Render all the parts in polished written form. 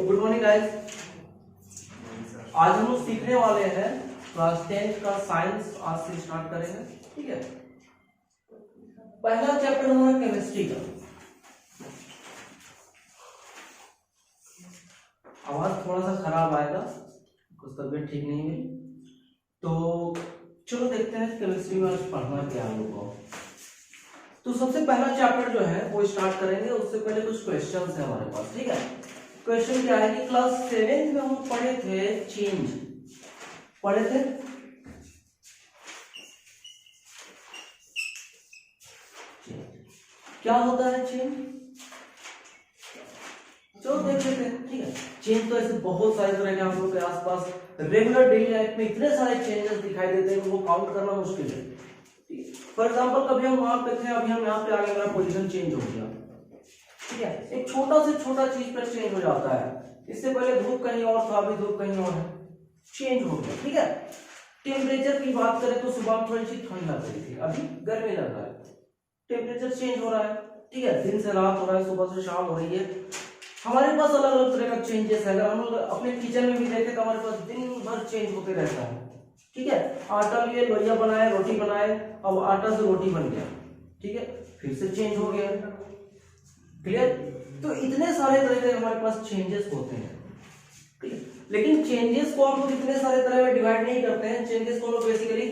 Good morning guys. आज हम लोग सीखने वाले हैं क्लास 10 का साइंस। आज से स्टार्ट करेंगे, ठीक है। पहला चैप्टर हमारा केमिस्ट्री का। आवाज थोड़ा सा खराब आएगा, कुछ तबीयत ठीक नहीं है, तो चलो देखते हैं केमिस्ट्री में आज पढ़ना क्या हम लोग को। तो सबसे पहला चैप्टर जो है वो स्टार्ट करेंगे। उससे पहले कुछ क्वेश्चंस है हमारे पास, ठीक है। क्वेश्चन क्या है कि क्लास 7 में हम पढ़े थे चेंज, पढ़े थे क्या होता है चेंज, चलो देख लेते हैं, ठीक है। चेंज तो ऐसे बहुत सारे तरह के हम लोग के आसपास रेगुलर डेली लाइफ में इतने सारे चेंजेस दिखाई देते हैं, वो काउंट करना मुश्किल है। फॉर एग्जाम्पल कभी हम वहां पे थे, अभी हम यहाँ पे आ गए, मेरा पोजीशन चेंज हो गया, ठीक है। एक छोटा से छोटा चीज पर चेंज हो जाता है। इससे पहले धूप कहीं और था, अभी धूप कहीं और है, चेंज हो गया, ठीक है। टेम्परेचर की बात करें तो सुबह थोड़ी सी ठंड लग रही थी, अभी गर्मी लग रहा है, टेम्परेचर चेंज हो रहा है, ठीक है। दिन से रात हो रहा है, सुबह से शाम हो रही है। हमारे पास अलग अलग तरह का चेंजेस है। अगर हम लोग अपने किचन में भी देखें तो हमारे पास दिन भर चेंज होते रहता है, ठीक है। आटा लिए, लोइया बनाए, रोटी बनाए, अब आटा से रोटी बन गया, ठीक है, फिर से चेंज हो गया, क्लियर। तो इतने सारे तरह के हमारे पास चेंजेस होते हैं, ठीक है। लेकिन चेंजेस को हम लोग इतने सारे तरह में डिवाइड नहीं करते हैं। चेंजेस को लोग बेसिकली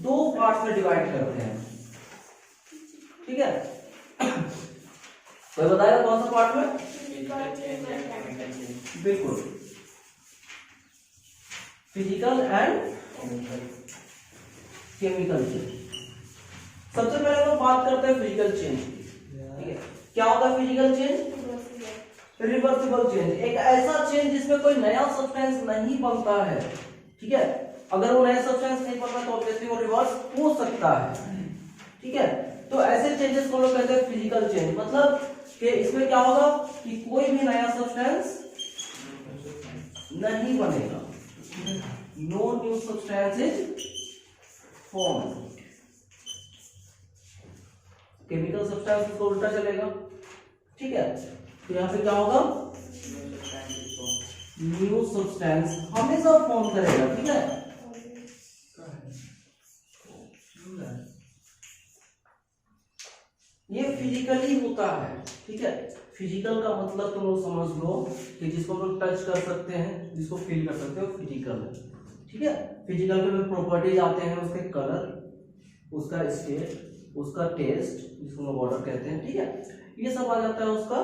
दो पार्ट में डिवाइड करते हैं, ठीक है। कोई बताएगा कौन सा पार्ट में? बिल्कुल, फिजिकल एंड केमिकल चेंज। सबसे पहले हम लोग बात करते हैं फिजिकल चेंज की, ठीक है। क्या होता है फिजिकल चेंज? रिवर्सिबल चेंज, एक ऐसा चेंज जिसमें कोई नया सब्सटेंस नहीं बनता है, ठीक है। अगर वो नया सब्सटेंस नहीं बनता तो ऑब्वियसली वो रिवर्स हो सकता है, ठीक है। तो ऐसे चेंजेस को लोग कहते हैं फिजिकल चेंज। मतलब कि इसमें क्या होगा कि कोई भी नया सब्सटेंस नहीं बनेगा, no new substance is form. Chemical substance को उल्टा चलेगा, ठीक है। तो यहां पे क्या होगा? न्यू सब्सटेंस हमेशा फॉर्म करेगा, ठीक है। ये फिजिकली होता है, ठीक है। फिजिकल का मतलब तुम लोग समझ लो कि जिसको हम लोग टच कर सकते हैं, जिसको फील कर सकते हो, फिजिकल है, ठीक है। फिजिकल के में प्रॉपर्टीज आते हैं, उसके कलर, उसका स्टेट, उसका टेस्ट, जिसको हम ऑर्डर कहते हैं, ठीक है। ये सब आ जाता है उसका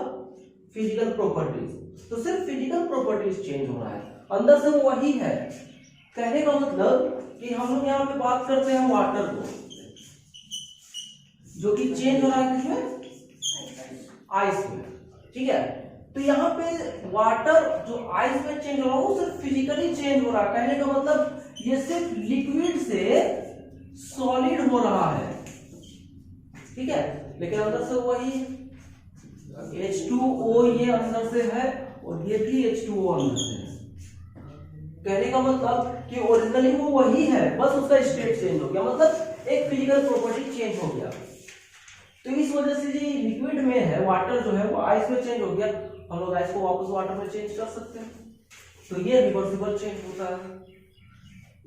फिजिकल प्रॉपर्टीज। तो सिर्फ फिजिकल प्रॉपर्टीज चेंज हो रहा है, अंदर से वो वही है। कहने का मतलब कि हम लोग यहाँ पे बात करते हैं वाटर को, जो कि चेंज हो रहा है किसमें? आइस में, ठीक है। तो यहाँ पे वाटर जो आइस में चेंज हो रहा है वो सिर्फ फिजिकली चेंज हो रहा है। कहने का मतलब ये सिर्फ लिक्विड से सॉलिड हो रहा है, ठीक है। लेकिन अंदर से वही H2O ये अंदर से है और ये भी H2O अंदर से है। कहने का मतलब कि ओरिजिनली वो वही है, बस उसका स्टेट चेंज हो गया, मतलब एक फिजिकल प्रॉपर्टी चेंज हो गया। तो इस वजह से जो लिक्विड में है वाटर जो है वो आइस में चेंज हो गया, हम लोग आइस को वापस वाटर में चेंज कर सकते हैं, तो ये रिवर्सिबल चेंज होता है।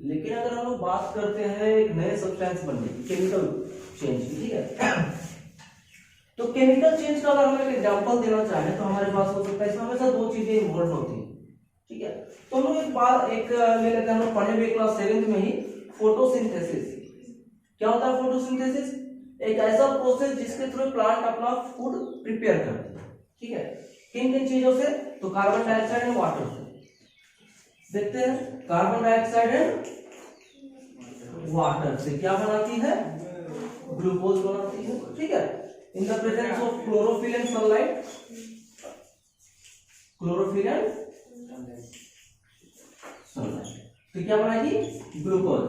लेकिन अगर हम लोग बात करते हैं एक नए सब्सटेंस बनने की, केमिकल चेंज की, ठीक है। तो केमिकल चेंज का अगर हम एक एग्जांपल देना चाहें तो हमारे पास हो सकता है, इसमें हमेशा दो चीजें इन्वॉल्व होती हैं, ठीक है। तो हम लोग एक बात एक ले लेते हैं, हम लोग पढ़े हुए क्लास 7 में ही, फोटोसिंथेसिस। क्या होता है फोटोसिंथेसिस? एक ऐसा प्रोसेस जिसके थ्रू प्लांट अपना फूड प्रिपेयर करती है, ठीक है। किन किन चीजों से? तो कार्बन डाइऑक्साइड एंड वाटर से। देखते हैं, कार्बन डाइऑक्साइड एंड वाटर से क्या बनाती है? ग्लूकोज बनाती है, ठीक है। In the presence of chlorophyll and sunlight, chlorophyll and sunlight, तो क्या बनाएगी? Glucose,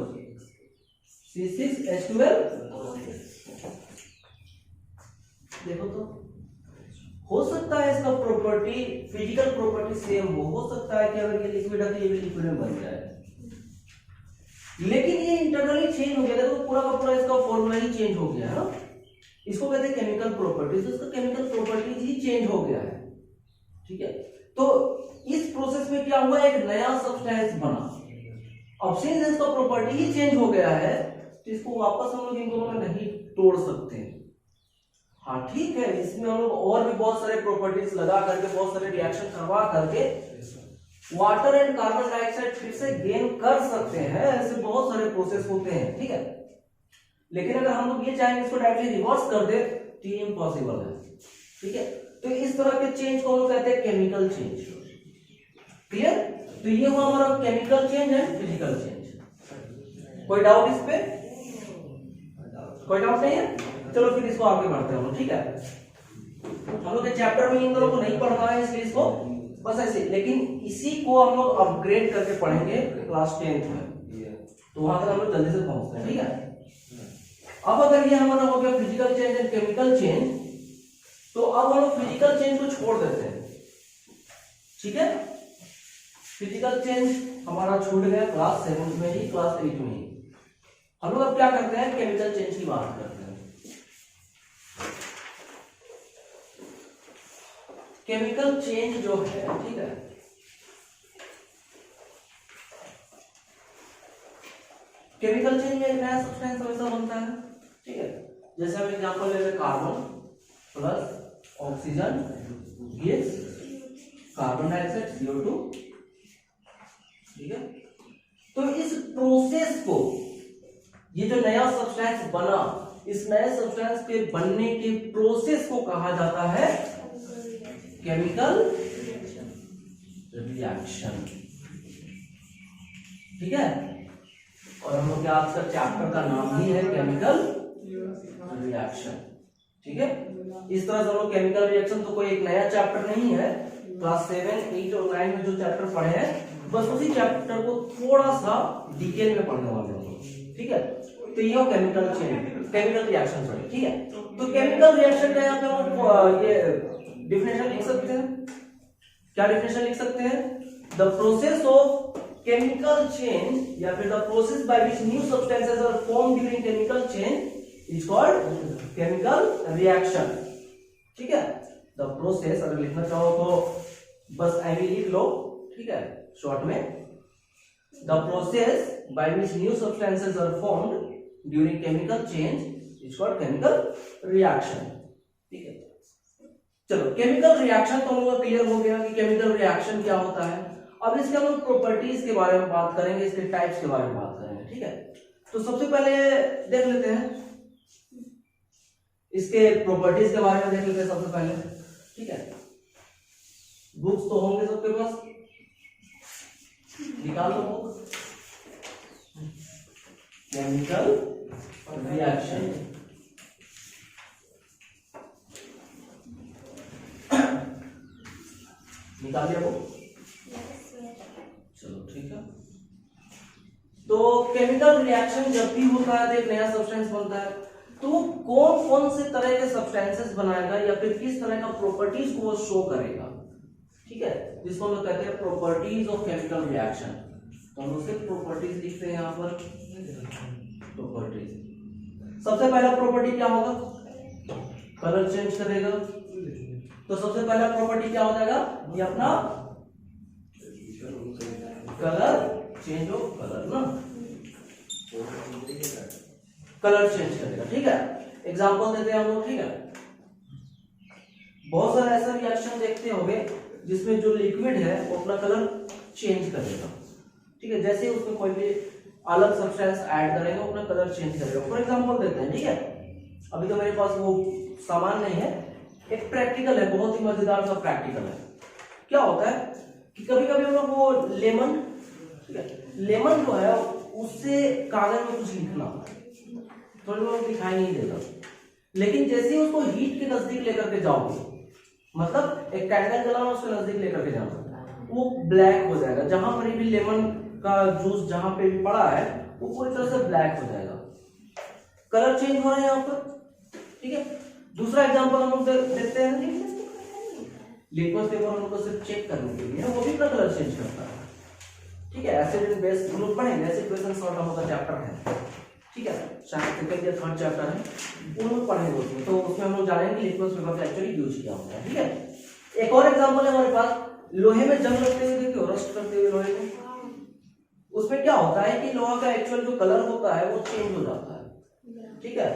C6H12। देखो तो हो सकता है इसका प्रॉपर्टी, फिजिकल प्रॉपर्टी सेम हो सकता है कि अगर ये लिक्विड है तो ये भी लिक्विड में बन जाए, लेकिन ये इंटरनली चेंज हो गया, तो पूरा का पूरा इसका फॉर्मूला ही चेंज हो गया है। इसको कहते हैं केमिकल प्रॉपर्टीज, तो इसका केमिकल प्रॉपर्टीज ही चेंज हो गया है, ठीक है। तो इस क्या हुआ, एक नया सब्सटेंस बना। अब सिंस इसका प्रॉपर्टी ही चेंज हो गया है तो इसको वापस हम लोग इन दोनों में नहीं तोड़ सकते। हाँ ठीक है, इसमें हम लोग और भी बहुत सारे प्रॉपर्टीज लगा करके, बहुत सारे रिएक्शन करवा करके वाटर एंड कार्बन डाइऑक्साइड फिर से गेन कर सकते हैं। ऐसे बहुत सारे प्रोसेस होते हैं, ठीक है। लेकिन अगर हम लोग ये चाहेंगे इसको डायरेक्टली रिवर्स कर दे तो ये इम्पॉसिबल है, ठीक है। तो इस तरह के चेंज को हम लोग कहते हैं केमिकल चेंज। क्लियर? तो ये हुआ हमारा chemical change and physical change. कोई डाउट इस पे? कोई डाउट नहीं है? चलो फिर इसको आगे बढ़ते हैं हम, ठीक है। हम लोग के चैप्टर में इन दोनों को नहीं पढ़ना है इसलिए इसको बस ऐसे, लेकिन इसी को हम लोग अपग्रेड करके पढ़ेंगे क्लास 10th में, तो वहां तक हम लोग जल्दी से पहुंचते हैं, ठीक है। अब अगर ये हमारा हो गया physical change and chemical change, तो अब हम लोग फिजिकल चेंज को छोड़ देते हैं, ठीक है। फिजिकल चेंज हमारा छूट गया क्लास 7 में ही, क्लास 8 में ही। हम लोग अब क्या करते हैं, केमिकल चेंज की बात करते हैं। केमिकल चेंज जो है, ठीक है, केमिकल चेंज में एक नया सब्सटेंस हमेशा बनता है, ठीक है। जैसे हम एग्जांपल ले लें, carbon plus oxygen gives carbon dioxide CO2, ठीक है। तो इस प्रोसेस को, ये जो नया सब्सटेंस बना, इस नए सब्सटेंस के बनने के प्रोसेस को कहा जाता है केमिकल रिएक्शन, ठीक है। और हम लोग आज का चैप्टर का नाम ही है केमिकल रिएक्शन, ठीक है। इस तरह से हम लोग केमिकल रिएक्शन, तो कोई एक नया चैप्टर नहीं है, क्लास 7, 8 और 9 में जो चैप्टर पढ़े हैं बस उसी चैप्टर को थोड़ा सा डिटेल में पढ़ने वाले हैं, ठीक है। तो ये chemical change, chemical reaction, sorry, ठीक है। तो केमिकल रिएक्शन का यहाँ पे हम ये डिफिनेशन लिख सकते हैं। क्या डिफिनेशन लिख सकते हैं? The process of chemical change या फिर the process by which new substances are form during chemical change is called chemical reaction, ठीक है। द प्रोसेस, अगर लिखना चाहो तो बस ऐसे लिख लो, ठीक है, शॉर्ट में। The process by which new substances are formed during chemical change is called chemical reaction, ठीक है। चलो, केमिकल रिएक्शन तो हम लोग क्लियर हो गया कि केमिकल रिएक्शन क्या होता है। अब इसके हम लोग प्रॉपर्टीज के बारे में बात करेंगे, इसके टाइप्स के बारे में बात करेंगे, ठीक है। तो सबसे पहले देख लेते हैं इसके प्रॉपर्टीज के बारे में, देख लेते हैं सबसे पहले, ठीक है। बुक्स तो होंगे सबके पास, निकाल लो बुक। केमिकल रिएक्शन, निकाल लिया वो, चलो ठीक है। तो केमिकल रिएक्शन जब भी होता है तो एक नया सब्सटेंस बनता है, तो कौन कौन से तरह के सब्सटेंसेस बनाएगा या फिर किस तरह का प्रॉपर्टीज को वो शो करेगा, ठीक है, जिसको हम लोग कहते हैं प्रॉपर्टीज ऑफ केमिकल रिएक्शन। तो हम उसके प्रॉपर्टीज लिखते हैं यहाँ पर, प्रॉपर्टीज। सबसे पहला प्रॉपर्टी क्या होगा, कलर चेंज करेगा। तो सबसे पहला प्रॉपर्टी क्या हो जाएगा, ये अपना कलर चेंज ऑफ कलर ना, कलर चेंज करेगा, ठीक है। एग्जांपल देते हैं हम लोग, ठीक है। बहुत सारे ऐसा रिएक्शन देखते होंगे जिसमें जो लिक्विड है वो अपना कलर चेंज करेगा, ठीक है। जैसे उसमें कोई भी अलग सब्सटेंस ऐड करेगा अपना कलर चेंज करेगा। फॉर एग्जांपल देते हैं, ठीक है। अभी तो मेरे पास वो सामान नहीं है, एक प्रैक्टिकल है, बहुत ही मजेदार सा प्रैक्टिकल है। क्या होता है कि कभी कभी हम लोग वो लेमन, ठीक है, लेमन जो है उससे कागज में कुछ लिखना थोड़ी बहुत दिखाई नहीं देगा, लेकिन जैसे ही उसको हीट के नजदीक लेकर के जाओगे, मतलब एक कैंडल जलाना उसके नजदीक लेकर के जाना, वो ब्लैक हो जाएगा। जहां पर भी लेमन का जूस जहां पे भी पड़ा है वो पूरी तरह से ब्लैक हो जाएगा, कलर चेंज हो रहा है यहाँ पर, ठीक है। दूसरा एग्जांपल हम लोग देखते हैं, लिक्विड पेपर हम लोग को सिर्फ चेक करने के लिए, वो भी अपना कलर चेंज करता है, ठीक है। एसिड एंड बेस हम लोग पढ़ेंगे, एसिड बेस एंड सॉल्ट हम लोग का चैप्टर है, ठीक है, शायद सेकंड या थर्ड चैप्टर है, वो लोग पढ़ेंगे उसमें। तो उसमें हम लोग जानेंगे लिक्विड पेपर का एक्चुअली यूज किया होता है, ठीक है। एक और एग्जांपल है हमारे पास, लोहे में जंग लगते हुए देखिए, रस्ट करते होता है कि लोहा का एक्चुअल जो कलर होता है वो चेंज हो जाता है, ठीक है,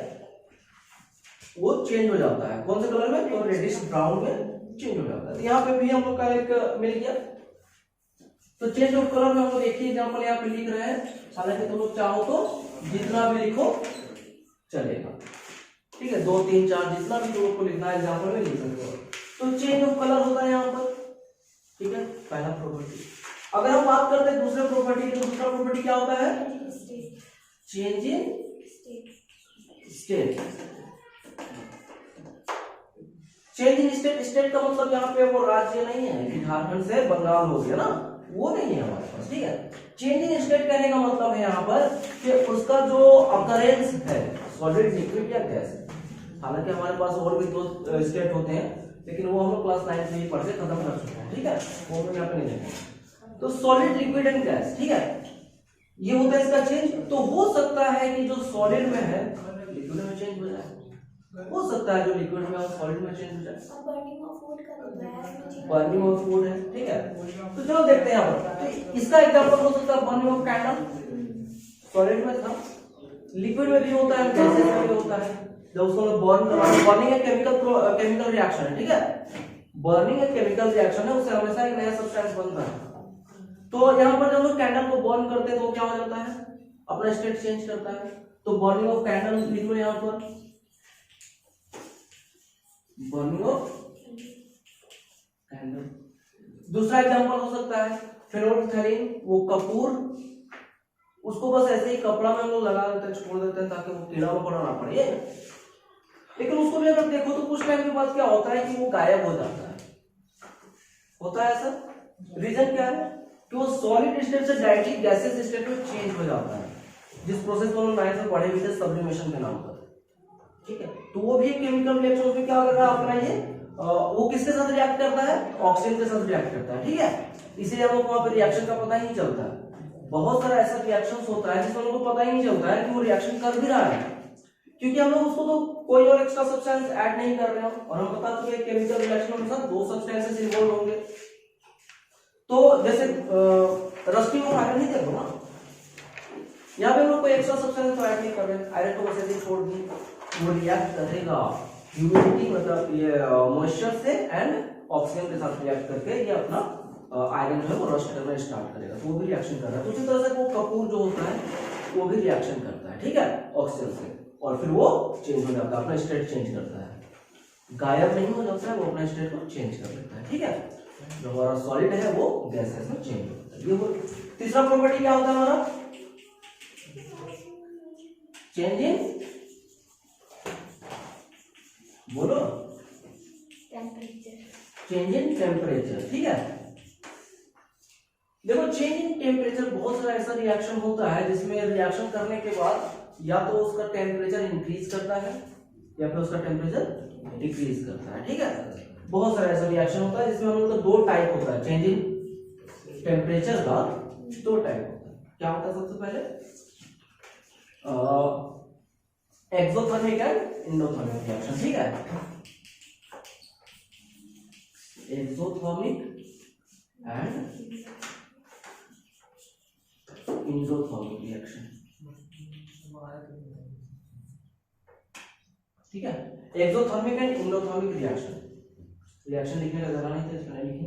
वो चेंज हो जाता है। कौन से कलर में? तो रेडिश ब्राउन में चेंज हो जाता है। तो यहाँ पे भी हम लोग का एक मिल गया। तो चेंज ऑफ कलर में हम लोग एक ही एग्जाम्पल यहाँ पे लिख रहे हैं, हालांकि तुम लोग चाहो तो जितना भी लिखो चलेगा, ठीक है, 2 3 4 जितना भी तुम लोग को लिखना है एग्जाम्पल में लिख सकते हो। तो चेंज ऑफ कलर होता है यहाँ पर, ठीक है, पहला प्रॉपर्टी। अगर हम बात करते हैं दूसरे प्रॉपर्टी की, तो दूसरा प्रॉपर्टी क्या होता है? Change in state. Change in state, state का मतलब यहाँ पे वो राज्य नहीं है कि झारखंड से बंगाल हो गया ना, वो नहीं है हमारे पास, ठीक है। चेंज इन स्टेट कहने का मतलब है यहाँ पर कि उसका जो अकरेंस है, सॉलिड, लिक्विड या गैस। हालांकि हमारे पास और भी 2 स्टेट होते हैं, लेकिन वो हम लोग क्लास 9 में ही पढ़ के खत्म कर चुके हैं, ठीक है, वो हम यहाँ पे नहीं देखेंगे। तो सॉलिड, लिक्विड एंड गैस, ठीक है, ये होता है इसका चेंज। तो हो सकता है कि जो सॉलिड में है लिक्विड में चेंज हो जाए, हो सकता है जो लिक्विड में सॉलिड में चेंज हो जाए। बर्निंग ऑफ फूड है, ठीक है। तो चलो देखते हैं यहाँ पर। तो इसका एग्जांपल हो सकता है बर्निंग ऑफ कैंडल, सॉलिड में था, लिक्विड में भी होता है, गैसेस में भी होता है। जब उसको बर्न करवाना, बर्निंग एक केमिकल रिएक्शन है, ठीक है, बर्निंग एक केमिकल रिएक्शन है, उससे हमेशा एक नया सब्सटेंस बनता है। तो यहाँ पर जब लोग कैंडल को बर्न करते हैं तो क्या हो जाता है? अपना स्टेट चेंज करता है। तो बर्निंग ऑफ कैंडल लिख लो यहाँ पर, बर्निंग ऑफ कैंडल। दूसरा एग्जांपल हो सकता है फेनोल्फथालीन, वो कपूर, उसको बस ऐसे ही कपड़ा में हम लोग लगा देते हैं, छोड़ देते हैं ताकि वो कीड़ा मकोड़ा ना पड़े, लेकिन उसको भी अगर देखो तो कुछ टाइम के बाद क्या होता है कि वो गायब हो जाता है। होता है ऐसा, रीजन क्या है? कि वो सॉलिड स्टेट से डायरेक्टली गैसेस स्टेट में चेंज हो जाता है, जिस प्रोसेस को हम 9th में पढ़े हुए थे, सब्लिमेशन के नाम पर, ठीक है। तो वो भी एक केमिकल रिएक्शन, उसमें क्या कर रहा है अपना ये, वो किसके साथ रिएक्ट करता है? ऑक्सीजन के साथ रिएक्ट करता है, ठीक है। इसीलिए हम लोग को वहां पे रिएक्शन का पता ही नहीं चलता है। बहुत सारा ऐसा रिएक्शन होता है जिसमें हम लोग को पता ही नहीं चलता है कि वो रिएक्शन कर भी रहा है, क्योंकि हम लोग उसको तो कोई और एक्स्ट्रा सब्सटेंस ऐड नहीं कर रहे हो। और हम बता चुके हैं केमिकल रिएक्शन में साथ 2 सब्सटेंसेस इन्वॉल्व होंगे। तो जैसे रस्टिंग और आयरन ही देखो ना, यहाँ पे हम लोग कोई एक्स्ट्रा सब्सटेंस तो ऐड नहीं कर रहे, आयरन को वैसे ही छोड़ दी, वो रिएक्ट करेगा ह्यूमिडिटी, मतलब ये मॉइस्चर से एंड ऑक्सीजन के साथ रिएक्ट करके ये अपना आयरन जो है वो रस्ट करना स्टार्ट करेगा। तो वो भी रिएक्शन कर रहा है। उसी तरह से वो कपूर जो होता है वो भी रिएक्शन करता है, ठीक है, ऑक्सीजन से, और फिर वो चेंज हो जाता है, अपना स्टेट चेंज करता है, गायब नहीं हो जाता है, वो अपना स्टेट को चेंज कर लेता है, ठीक है। जो हमारा सॉलिड है वो गैसेस में चेंज होता है। ये वो तीसरा प्रॉपर्टी क्या होता है हमारा? चेंज इन, बोलो, चेंज इन टेम्परेचर, ठीक है। देखो चेंज इन टेम्परेचर बहुत सारा ऐसा रिएक्शन होता है जिसमें रिएक्शन करने के बाद या तो उसका टेम्परेचर इंक्रीज करता है या फिर उसका टेम्परेचर डिक्रीज करता है, ठीक है। बहुत सारा ऐसा रिएक्शन होता है जिसमें हम लोग का 2 टाइप होता है, चेंज इन टेम्परेचर का 2 टाइप होता है। क्या होता है? सबसे पहले एक्सोथर्मिक एंड इंडोथर्मिक रिएक्शन, ठीक है। एक्सोथर्मिक एंड इंडोथर्मिक रिएक्शन, ठीक है। Exothermic and endothermic reaction, reaction लिखने का जगह नहीं था इसमें लिखे।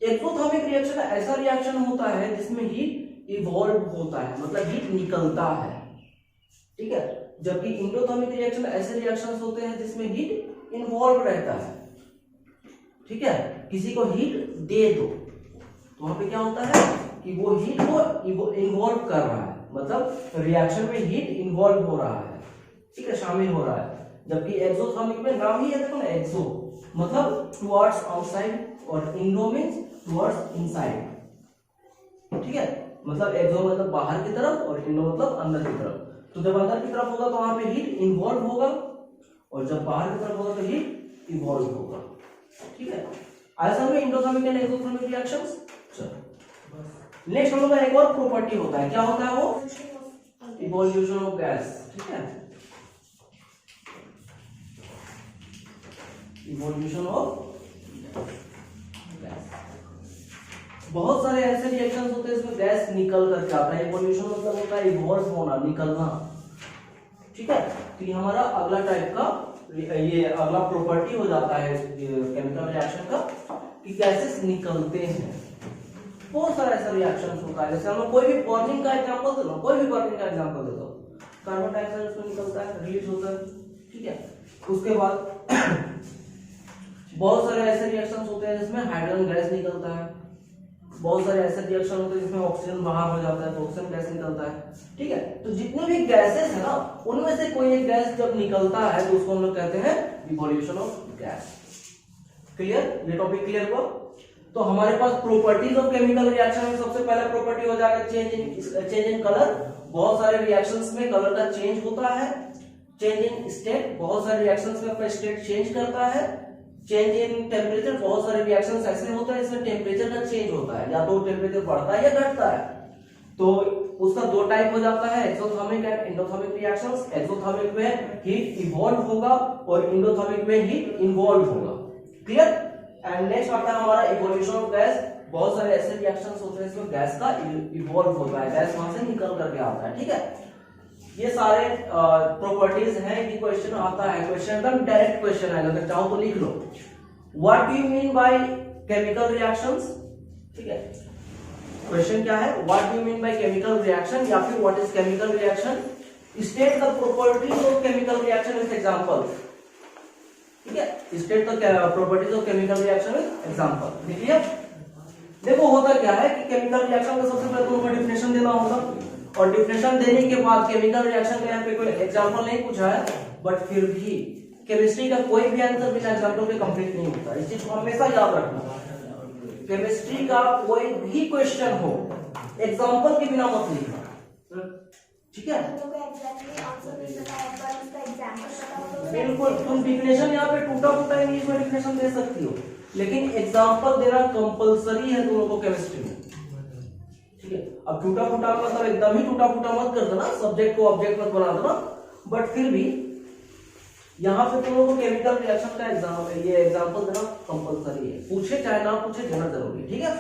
एक्सोथर्मिक रिएक्शन ऐसा रिएक्शन होता है जिसमें हीट इवॉल्व होता है, मतलब हीट निकलता है, ठीक है। जबकि इंडोथर्मिक रिएक्शन ऐसे रिएक्शंस होते हैं जिसमें हीट इन्वॉल्व रहता है, ठीक है। किसी को हीट दे दो तो वहां पे क्या होता है कि वो हीट को इन्वॉल्व कर रहा है, मतलब रिएक्शन में हीट इन्वॉल्व हो रहा है, ठीक है, शामिल हो रहा है। जबकि एक्सोथर्मिक में नाम ही है, देखो ना, एक्सो मतलब टुवर्ड्स आउटसाइड और इंडो मींस टुवर्ड्स इनसाइड, ठीक है। मतलब एक्सो मतलब बाहर की तरफ और इंडो मतलब अंदर की तरफ। तो जब अंदर की तरफ होगा तो वहां पे हीट इन्वॉल्व होगा, और जब बाहर की तरफ होगा तो हीट इवॉल्व होगा, ठीक है। ऐसा में इंडोथर्मिक एंड एक्सोथर्मिक रिएक्शंस। चलो नेक्स्ट हम लोग का एक और प्रॉपर्टी होता है, क्या होता है वो? इवोल्यूशन ऑफ गैस, ठीक है, इवोल्यूशन ऑफ गैस। बहुत सारे ऐसे रिएक्शंस होते हैं इसमें गैस निकल करके आता है। इवोल्यूशन मतलब होता है इवॉल्व होना, निकलना, ठीक है। तो ये हमारा अगला टाइप का, ये अगला प्रॉपर्टी हो जाता है केमिकल रिएक्शन का कि गैसेस निकलते हैं। बहुत सारा ऐसा रिएक्शन होता है, जैसे हम कोई भी बर्निंग का एग्जांपल दे दो, कोई भी बर्निंग का एग्जांपल दे दो, कार्बन डाइऑक्साइड उसमें निकलता है, रिलीज होता है, ठीक है। उसके बाद बहुत सारे ऐसे रिएक्शंस होते हैं जिसमें हाइड्रोजन गैस निकलता है, बहुत सारे ऐसे रिएक्शन होते हैं जिसमें ऑक्सीजन बाहर हो जाता है तो ऑक्सीजन गैस निकलता है, ठीक है। तो जितने भी गैसेस है ना उनमें से कोई एक गैस जब निकलता है तो उसको हम लोग कहते हैं इवोल्यूशन ऑफ गैस। क्लियर, ये टॉपिक क्लियर हुआ। तो हमारे पास प्रॉपर्टीज ऑफ केमिकल रिएक्शन में सबसे पहला प्रॉपर्टी हो जाएगा चेंज इन कलर। बहुत सारे रिएक्शंस में कलर का चेंज होता है। चेंज इन स्टेट, बहुत सारे रिएक्शंस में अपना स्टेट चेंज करता है। चेंज इन टेम्परेचर, बहुत सारे रिएक्शंस ऐसे होते हैं इसमें टेम्परेचर का चेंज होता है, या तो टेम्परेचर बढ़ता है या घटता है। तो उसका दो टाइप हो जाता है, exothermic and endothermic reactions. Exothermic में हीट इवॉल्व होगा और एंडोथर्मिक में हीट इन्वॉल्व होगा। क्लियर। एंड नेक्स्ट आता है हमारा इवोल्यूशन ऑफ गैस। बहुत सारे ऐसे रिएक्शंस होते हैं इसमें गैस का इवॉल्व होता है, गैस वहां से निकल करके आता है, ठीक है। ये सारे प्रॉपर्टीज हैं कि क्वेश्चन आता है, क्वेश्चन एकदम डायरेक्ट क्वेश्चन आएगा, अगर चाहो तो लिख लो what do you mean by chemical reactions, ठीक है। क्वेश्चन क्या है, what do you mean by chemical reaction, या फिर what is chemical reaction, state the properties of chemical reaction with example, ठीक है। State the properties of chemical reaction with example, लिख लिया। देखो होता क्या है कि केमिकल रिएक्शन का सबसे पहले तुमको डेफिनेशन देना होगा, और डेफिनेशन देने के बाद केमिकल रिएक्शन का यहाँ पे कोई एग्जांपल नहीं पूछा है, बट फिर भी केमिस्ट्री का कोई भी आंसर बिना एग्जांपल के कंप्लीट नहीं होता, इस चीज को हमेशा याद रखना। केमिस्ट्री का कोई भी क्वेश्चन हो एग्जांपल के बिना मत लिखना, ठीक है। बिल्कुल, तुम डिफिनेशन यहाँ पे टूटा फूटा इंग्लिश में डिफिनेशन दे सकती हो, लेकिन एग्जांपल देना कंपलसरी है तुम लोगों को केमिस्ट्री में, ठीक है। अब टूटा फूटा मतलब एकदम ही टूटा फूटा मत कर देना, सब्जेक्ट को ऑब्जेक्ट मत बना देना, बट फिर भी यहाँ पे तुम लोगों को केमिकल रिएक्शन का ये एग्जांपल देना कंपलसरी है, पूछे चाहे ना पूछे देना जरूरी है, ठीक है।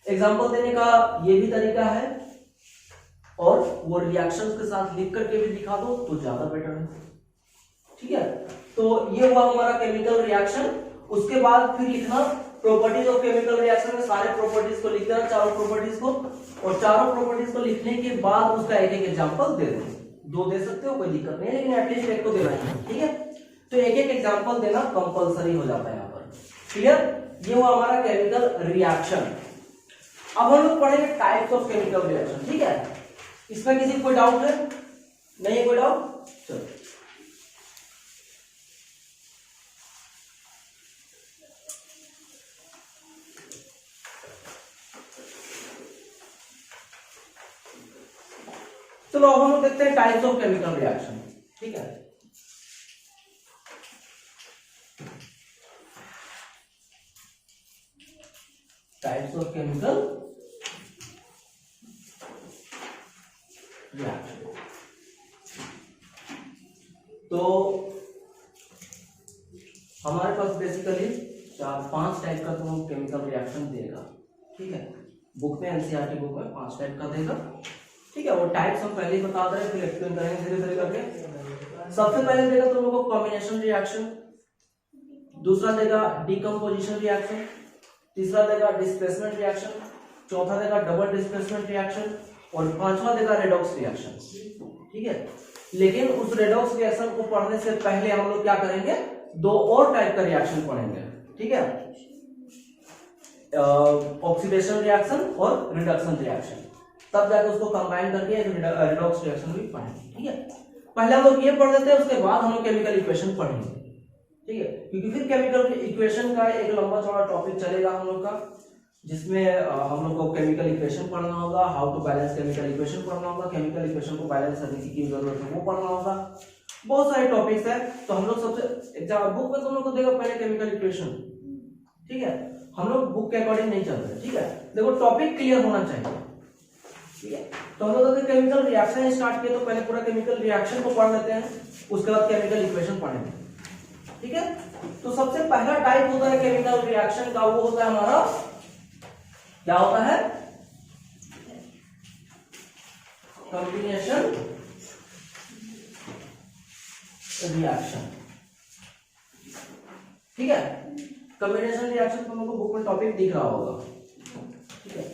एग्जांपल देने का ये भी तरीका है, और वो रिएक्शंस के साथ लिख करके भी दिखा दो तो ज्यादा बेटर है, ठीक है। तो ये हुआ हमारा केमिकल रिएक्शन। उसके बाद फिर लिखना प्रॉपर्टीज ऑफ केमिकल रिएक्शन में सारे प्रॉपर्टीज को लिख देना, चारों प्रॉपर्टीज को, और चारों प्रॉपर्टीज को लिखने के बाद उसका एक एक एग्जांपल दे दो, दो दे सकते हो कोई दिक्कत नहीं है, लेकिन एटलीस्ट एक को देना है, ठीक है। तो एक एक एग्जांपल देना कंपलसरी हो जाता है यहाँ पर, क्लियर। ये हुआ हमारा केमिकल रिएक्शन। अब हम लोग पढ़ेंगे टाइप्स ऑफ केमिकल रिएक्शन, ठीक है। इसमें किसी कोई डाउट है? नहीं है कोई डाउट? चलो चलो अब हम लोग देखते हैं टाइप्स ऑफ केमिकल रिएक्शन, ठीक है। Types of chemical reaction. तो हमारे पास बेसिकली 4-5 टाइप का तुम केमिकल रिएक्शन देगा, ठीक है। बुक में, एनसीईआरटी बुक में 5 टाइप का देगा, ठीक है। वो टाइप्स हम पहले ही बता रहे हैं, फिर एक्सप्लेन करेंगे धीरे धीरे करके। सबसे पहले देगा तुम लोगों को कॉम्बिनेशन रिएक्शन, दूसरा देगा डीकंपोजिशन रिएक्शन, तीसरा देगा डिस्प्लेसमेंट रिएक्शन, चौथा देगा डबल डिस्प्लेसमेंट रिएक्शन, और पांचवा देगा रेडॉक्स रिएक्शन, ठीक है। लेकिन उस रेडॉक्स रिएक्शन को पढ़ने से पहले हम लोग क्या करेंगे, 2 और टाइप का रिएक्शन पढ़ेंगे, ठीक है। ऑक्सीडेशन रिएक्शन और रिडक्शन रिएक्शन, तब जाकर उसको कंबाइन करके एक रेडॉक्स रिएक्शन भी पढ़ेंगे, ठीक है। पहले हम लोग ये पढ़ लेते हैं, उसके बाद हम लोग केमिकल इक्वेशन पढ़ेंगे, ठीक है। क्योंकि फिर केमिकल इक्वेशन का एक लंबा चौड़ा टॉपिक चलेगा हम लोग का, जिसमें हम लोग को केमिकल इक्वेशन पढ़ना होगा, how to balance chemical equation पढ़ना होगा, केमिकल इक्वेशन को बैलेंस करने की जरूरत है वो पढ़ना होगा, बहुत सारे टॉपिक्स है। तो हम लोग सबसे बुक में तुम लोग को देगा पहले केमिकल इक्वेशन, ठीक है। हम लोग बुक के अकॉर्डिंग नहीं चल रहे, ठीक है। देखो टॉपिक क्लियर होना चाहिए, ठीक है। तो हम लोग अगर केमिकल रिएक्शन स्टार्ट किए तो पहले पूरा केमिकल रिएक्शन को पढ़ लेते हैं, उसके बाद केमिकल इक्वेशन पढ़ेंगे, ठीक है। तो सबसे पहला टाइप होता है केमिकल रिएक्शन का, वो होता है हमारा क्या होता है? Combination reaction. ठीक है, कॉम्बिनेशन रिएक्शन तुम लोगों को बुक में टॉपिक दिख रहा होगा। ठीक है,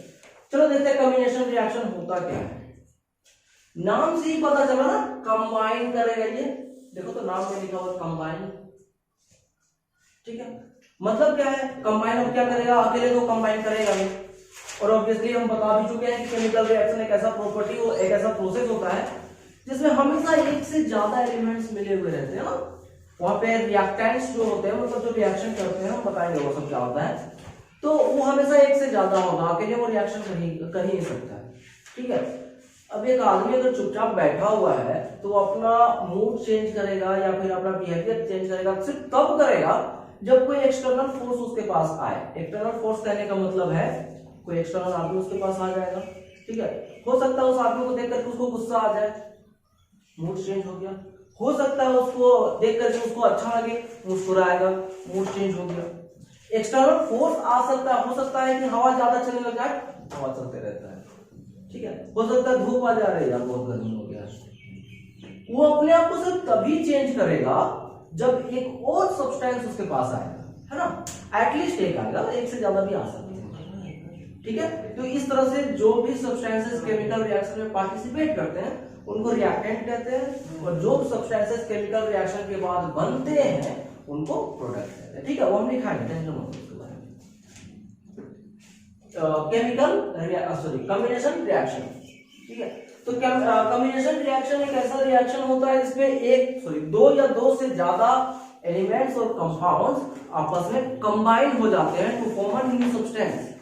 चलो देखते हैं कॉम्बिनेशन रिएक्शन होता क्या है। नाम से ही पता चला ना, कंबाइन करेगा ये। देखो तो नाम में लिखा हुआ कंबाइन। ठीक है, मतलब क्या है? कंबाइन अब क्या करेगा? अकेले तो कंबाइन करेगा नहीं। और ऑब्वियसली हम बता भी चुके हैं कि केमिकल रिएक्शन एक ऐसा प्रॉपर्टी हो, एक ऐसा प्रोसेस होता है जिसमें हमेशा एक से ज्यादा एलिमेंट्स मिले हुए रहते हैं ना। वहां पे रिएक्टेंट्स जो होते हैं, मतलब जो रिएक्शन करते हैं, हम बताएंगे वो सब क्या होता है। तो वो हमेशा एक से ज्यादा होगा, अकेले वो रिएक्शन कर ही नहीं सकता है। ठीक है, अब एक आदमी अगर चुपचाप बैठा हुआ है तो वो अपना मूड चेंज करेगा या फिर अपना बिहेवियर चेंज करेगा सिर्फ तब करेगा जब कोई एक्सटर्नल फोर्स उसके पास आए। एक्सटर्नल फोर्स कहने का मतलब है कोई एक्सटर्नल आदमी उसके पास आ जाएगा। ठीक है, हो सकता है उस आदमी को देख करके उसको गुस्सा आ जाए, मूड चेंज हो गया। हो सकता है उसको देख करके उसको अच्छा लगे, मुस्कुराएगा, मूड चेंज हो गया। एक्सटर्नल फोर्स आ सकता है, हो सकता है कि हवा ज्यादा चलने लग जाए, हवा चलते रहता है। ठीक है, हो सकता है धूप आ जा रही है, बहुत गर्मी हो गया। वो अपने आप को सिर्फ तभी चेंज करेगा जब एक और सब्सटेंस उसके पास आएगा, है ना। एटलीस्ट एक आएगा, एक से ज्यादा भी आ सकते हैं। ठीक है, तो इस तरह से जो भी सब्सटेंसेस केमिकल रिएक्शन में पार्टिसिपेट करते हैं उनको रिएक्टेंट कहते हैं, और जो सब्सटेंसेस केमिकल रिएक्शन के बाद बनते हैं उनको प्रोडक्ट कहते हैं। ठीक है, वो हम लिखाएंगे, टेंशन मत लो उसके बारे में। Chemical combination reaction. ठीक है, तो कॉम्बिनेशन रिएक्शन एक ऐसा रिएक्शन होता है जिसमें दो या दो से ज्यादा एलिमेंट्स और कंपाउंड्स आपस में कंबाइन हो जाते हैं to form a new substance.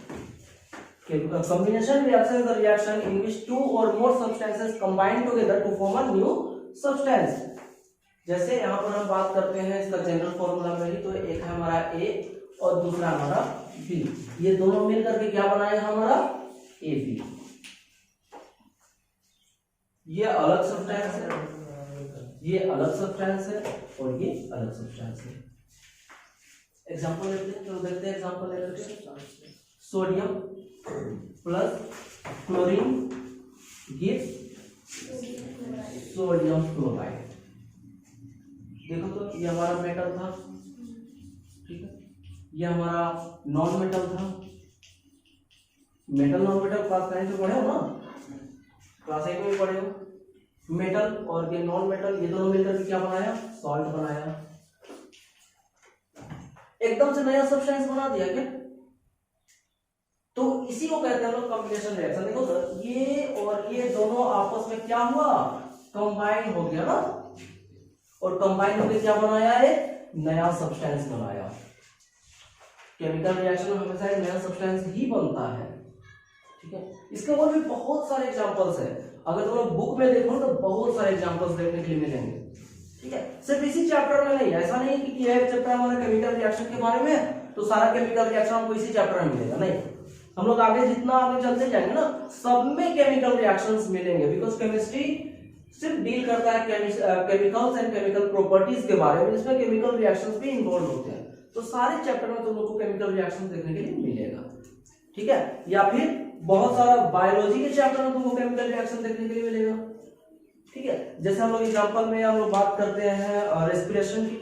Combination reaction is the reaction in which two or more substances combine together to form a new substance। जैसे यहाँ पर हम बात करते हैं इसका जनरल फॉर्मूला में ही, तो एक है हमारा A और दूसरा हमारा B। ये दोनों मिलकर के क्या बनाएगा? हमारा AB। ये अलग सब्सटेंस है, ये अलग सब्सटेंस है, और ये अलग सब्सटेंस है। एग्जांपल लेते हैं, तो देखते हैं एग्जांपल लेते हैं। Sodium plus chlorine gives sodium chloride. देखो तो ये हमारा मेटल था, ठीक है, ये हमारा नॉन मेटल था। मेटल नॉन मेटल क्लास 9 में पढ़े हो ना, क्लास 1 में भी पढ़े हो। मेटल और ये नॉन मेटल, ये दोनों मिलकर के क्या बनाया? सॉल्ट बनाया। एकदम से नया सब्सटेंस बना दिया क्या? तो इसी को कहते हैं लोग कॉम्बिनेशन रिएक्शन। देखो तो ये और ये दोनों आपस में क्या हुआ? कंबाइन हो गया ना, और कंबाइन होकर क्या बनाया? एक नया सब्सटेंस बनाया। केमिकल रिएक्शन में हमेशा एक नया सब्सटेंस ही बनता है। ठीक है, इसके और भी बहुत सारे एग्जांपल्स है। अगर तुम लोग बुक में देखो तो बहुत सारे एग्जांपल्स देखने के लिए मिलेंगे। ठीक है, सिर्फ इसी चैप्टर में नहीं, ऐसा नहीं कि यह चैप्टर हमारा केमिकल रिएक्शन के बारे में तो सारा केमिकल रिएक्शन हमको इसी चैप्टर में मिलेगा, नहीं। हम लोग आगे जितना आगे चलते जाएंगे ना, सब में केमिकल रिएक्शंस मिलेंगे, बिकॉज केमिस्ट्री सिर्फ डील करता है केमिकल्स एंड केमिकल प्रॉपर्टीज के बारे में, जिसमें केमिकल रिएक्शंस भी इन्वॉल्व होते हैं। तो सारे चैप्टर में तुम लोग को केमिकल रिएक्शन देखने के लिए मिलेगा। ठीक है, या फिर बहुत सारा बायोलॉजी के चैप्टर में तुमको केमिकल रिएक्शन देखने के लिए मिलेगा। ठीक है, जैसे हम लोग एग्जांपल में हम लोग बात करते हैं रेस्पिरेशन की।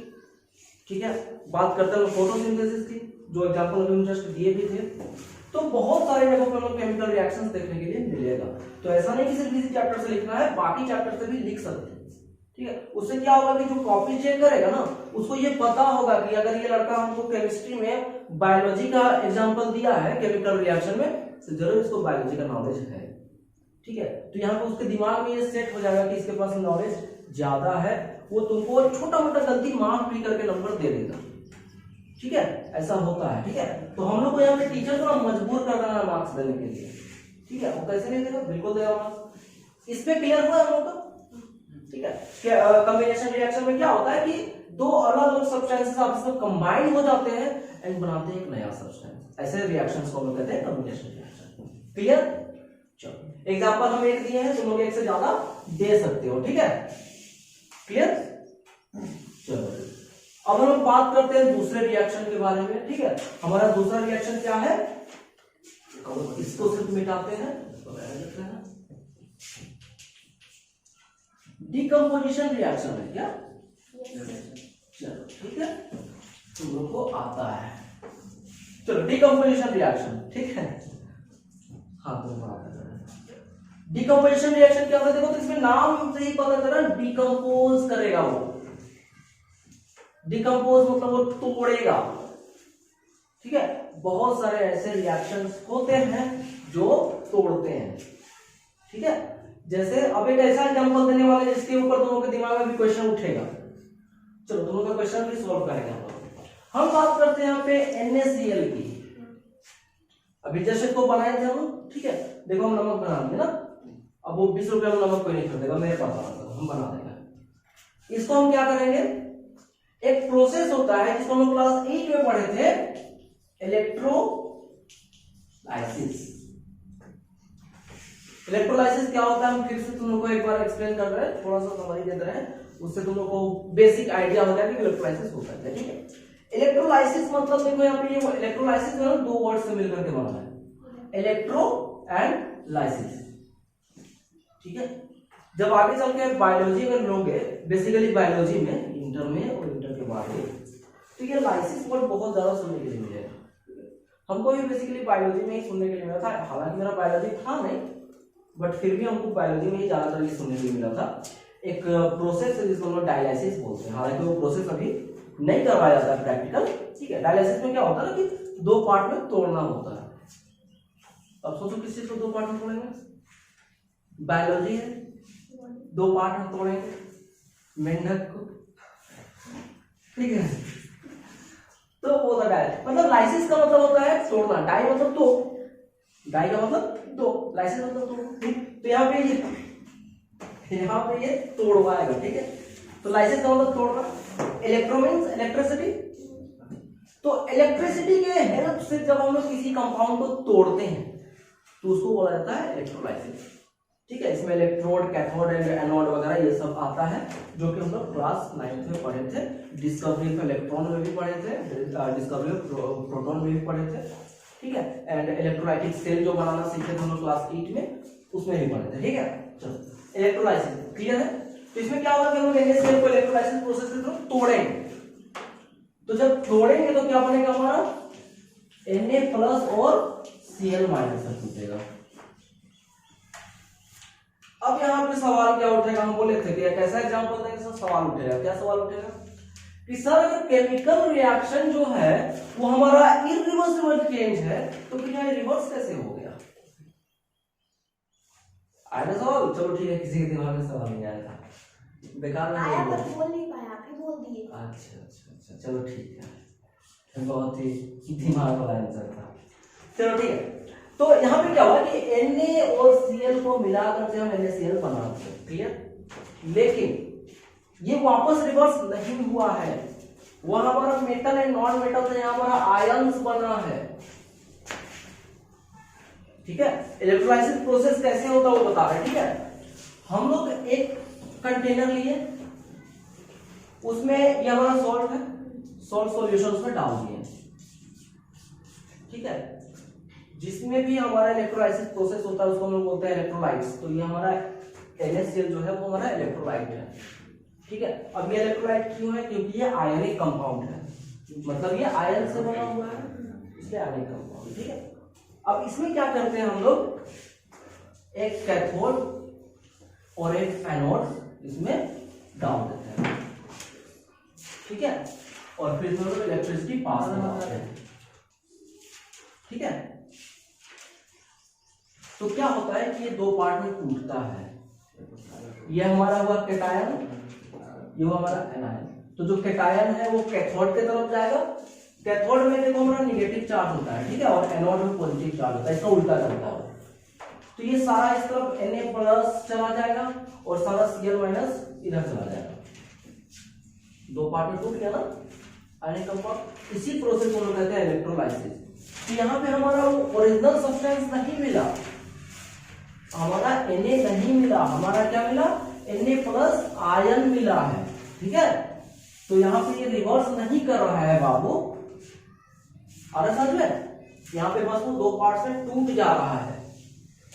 ठीक है, बात करते हैं फोटोसिंथेसिस की, जो एग्जांपल अभी जस्ट दिए भी थे। तो बहुत सारे जगहों पर हम लोग केमिकल रिएक्शंस देखने के लिए मिलेगा। तो ऐसा नहीं कि सिर्फ इसी चैप्टर से लिखना है, बाकी चैप्टर से भी लिख सकते हैं। ठीक है, उससे क्या होगा कि जो कॉपी चेक करेगा ना, उसको ये पता होगा कि अगर ये लड़का हमको केमिस्ट्री में बायोलॉजी का एग्जांपल दिया है केमिकल रिएक्शन में, तो जरूर इसको बायोलॉजी का नॉलेज है। ठीक है, तो यहाँ पे उसके दिमाग में ये सेट हो जाएगा कि इसके पास नॉलेज ज्यादा है, वो तुमको छोटा मोटा गलती मार्क भी करके नंबर दे देगा। ठीक है, ऐसा होता है। ठीक है, तो हम लोग को यहाँ पे टीचर को मजबूर कर रहा है मार्क्स देने के लिए। ठीक है, वो कैसे नहीं देगा? बिल्कुल देगा मार्क्स। इस पे क्लियर हुआ हम लोग का? ठीक है, कॉम्बिनेशन रिएक्शन में क्या होता है कि दो अलग अलग सब्सटेंसेस आपस में कंबाइन हो जाते हैं एंड बनाते हैं एक नया सब्सटेंस। ऐसे रिएक्शंस को हम लोग कहते हैं कॉम्बिनेशन रिएक्शन। क्लियर? चलो एग्जांपल हम एक दिए हैं, तुम लोग एक से ज्यादा दे सकते हो। ठीक है, क्लियर? चलो अब हम लोग बात करते हैं दूसरे रिएक्शन के बारे में। ठीक है, हमारा दूसरा रिएक्शन क्या है? इसको सिर्फ मिटाते हैं, इसको मिटाते हैं। डिकम्पोजिशन रिएक्शन है क्या? चलो ठीक है, तुम लोग को आता है। चलो डिकम्पोजिशन रिएक्शन, ठीक है, हाँ तुमको आता है। डिकम्पोजिशन रिएक्शन क्या होता है? देखो तो इसमें नाम से ही पता चला, डिकम्पोज करेगा वो। डिकम्पोज मतलब वो तोड़ेगा, ठीक है। बहुत सारे ऐसे रिएक्शंस होते हैं जो तोड़ते हैं, ठीक है। जैसे अब एक ऐसा एग्जांपल देने वाले जिसके ऊपर तुम लोगों के दिमाग में भी क्वेश्चन उठेगा। चलो तुम लोग का क्वेश्चन भी सॉल्व करेंगे हम बात करते हैं यहाँ पे NaCl की। अभी जैसे को बनाए थे हम, ठीक है। देखो हम नमक बना देंगे ना, अब वो 20 रुपये में नमक कोई नहीं खरीदेगा, मेरे पास आना, हम बना देंगे। इसको हम क्या करेंगे, एक प्रोसेस होता है जिसको हम क्लास 8 में पढ़े थे, इलेक्ट्रोलाइसिस। इलेक्ट्रोलाइसिस क्या होता है हम फिर से तुम लोग को एक बार एक्सप्लेन कर रहे हैं, थोड़ा सा समझ दे रहे हैं, उससे तुम लोग को बेसिक आइडिया हो जाएगा कि इलेक्ट्रोलाइसिस होता है, ठीक है। इलेक्ट्रोलाइसिस मतलब देखो यहाँ पे ये इलेक्ट्रोलाइसिस जो है दो वर्ड से मिलकर के बना है, इलेक्ट्रो एंड लाइसिस, ठीक है। जब आगे चल के बायोलॉजी में लोगे, बेसिकली बायोलॉजी में इंटर में और इंटर के बाद में, तो ये लाइसिस वर्ड बहुत ज्यादा सुनने के लिए मिलेगा। हमको भी बेसिकली बायोलॉजी में ही सुनने के लिए मिला था, हालांकि मेरा बायोलॉजी था नहीं, बट फिर भी हमको बायोलॉजी में ही ज्यादातर ये सुनने के लिए मिला था। एक प्रोसेस है जिसको हम लोग डायलिसिस बोलते हैं, हालांकि वो प्रोसेस अभी नहीं करवाया जाता है प्रैक्टिकल, ठीक है। डायलिसिस में क्या होता है ना कि दो पार्ट में तोड़ना होता है। अब सोचो किस चीज को दो पार्ट में तोड़ेंगे, बायोलॉजी है, दो पार्ट में तोड़ेंगे, मेंढक को, ठीक है। तो वो होता है मतलब लाइसिस का मतलब होता है तोड़ना, डाई मतलब तो, डाई का मतलब दो, लाइसिस मतलब तोड़, तो यहाँ पे ये तोड़वाएगा, ठीक है। तो लाइसिस का मतलब तोड़ना। इलेक्ट्रो मींस इलेक्ट्रिसिटी, तो इलेक्ट्रिसिटी के हेल्प से जब हम लोग किसी कंपाउंड को तोड़ते हैं तो उसको बोला जाता है इलेक्ट्रोलाइसिस, ठीक है। इसमें इलेक्ट्रोड, कैथोड एंड एनोड वगैरह ये सब आता है, जो कि हम लोग क्लास 9 में पढ़े थे। डिस्कवरी ऑफ इलेक्ट्रॉन में भी पढ़े थे, डिस्कवरी ऑफ प्रोटॉन में भी पढ़े थे, ठीक है। एंड इलेक्ट्रोलाइटिक सेल जो बनाना सीखे थे हम लोग क्लास 8 में, उसमें भी पढ़े थे, ठीक है। चलो इलेक्ट्रोलाइसिस क्लियर है। तो इसमें क्या होगा कि हम लोग NaCl को इलेक्ट्रोलाइसिस प्रोसेस के थ्रू तोड़ेंगे। तो जब तोड़ेंगे तो क्या बनेगा हमारा, Na+ और Cl- टूटेगा। अब यहाँ पे सवाल क्या उठेगा, हम बोले थे कि एक ऐसा एग्जांपल देंगे सर, सवाल उठेगा। क्या सवाल उठेगा कि सर अगर केमिकल रिएक्शन जो है वो हमारा इरिवर्सिबल चेंज है, तो फिर यहाँ रिवर्स कैसे हो गया? आया सवाल? चलो ठीक है, किसी के दिमाग में सवाल नहीं आया था, बेकार नहीं आया पर बोल नहीं पाया, आप ही बोल दिए। अच्छा, चलो ठीक है, बहुत ही दिमाग वाला आंसर था। चलो ठीक है, तो यहाँ पे क्या हुआ कि Na और Cl को मिलाकर के हम NaCl बनाते हैं, क्लियर। लेकिन ये वापस रिवर्स नहीं हुआ है, वहां हमारा मेटल एंड नॉन मेटल से यहाँ हमारा आयंस बना है, ठीक है। इलेक्ट्रोलाइसिस प्रोसेस कैसे होता है वो बता रहे हैं, ठीक है। हम लोग एक कंटेनर लिए, उसमें ये हमारा सॉल्ट है, सॉल्ट सॉल्यूशन उसमें डाल दिए, ठीक है। जिसमें भी हमारा इलेक्ट्रोलाइसिस प्रोसेस होता है उसको हम लोग बोलते हैं इलेक्ट्रोलाइट्स। तो ये हमारा NaCl जो है वो हमारा इलेक्ट्रोलाइट है, ठीक है। अब ये इलेक्ट्रोलाइट क्यों है? क्योंकि ये आयनिक कंपाउंड है, मतलब ये आयन से बना हुआ है, इसलिए आयनिक कंपाउंड, ठीक है। अब इसमें क्या करते हैं हम लोग, एक कैथोड और एक एनोड इसमें डाल देते हैं, ठीक है। और फिर हम लोग इलेक्ट्रिसिटी पास करते हैं, ठीक है। तो क्या होता है कि ये दो पार्ट में टूटता है, ये हमारा हुआ कैटायन, ये हुआ हमारा एनायन। तो जो कैटायन है वो कैथोड की तरफ जाएगा, कैथोड में देखो हमारा नेगेटिव चार्ज होता है, ठीक है, और एनोड में पॉजिटिव चार्ज होता है, इसका उल्टा चलता है। तो ये सारा इस तरफ Na+ चला जाएगा और सारा Cl- इधर चला जाएगा, दो पार्ट में टूट गया ना आयनिक कंपाउंड। इसी प्रोसेस को हम कहते हैं इलेक्ट्रोलाइसिस। तो यहाँ पे हमारा वो ओरिजिनल सब्सटेंस नहीं मिला, हमारा Na नहीं मिला, हमारा क्या मिला, Na+ आयन मिला है, ठीक है। तो यहाँ पे ये रिवर्स नहीं कर रहा है बाबू, अरे समझ में, यहाँ पे बस वो दो पार्ट्स में टूट जा रहा है।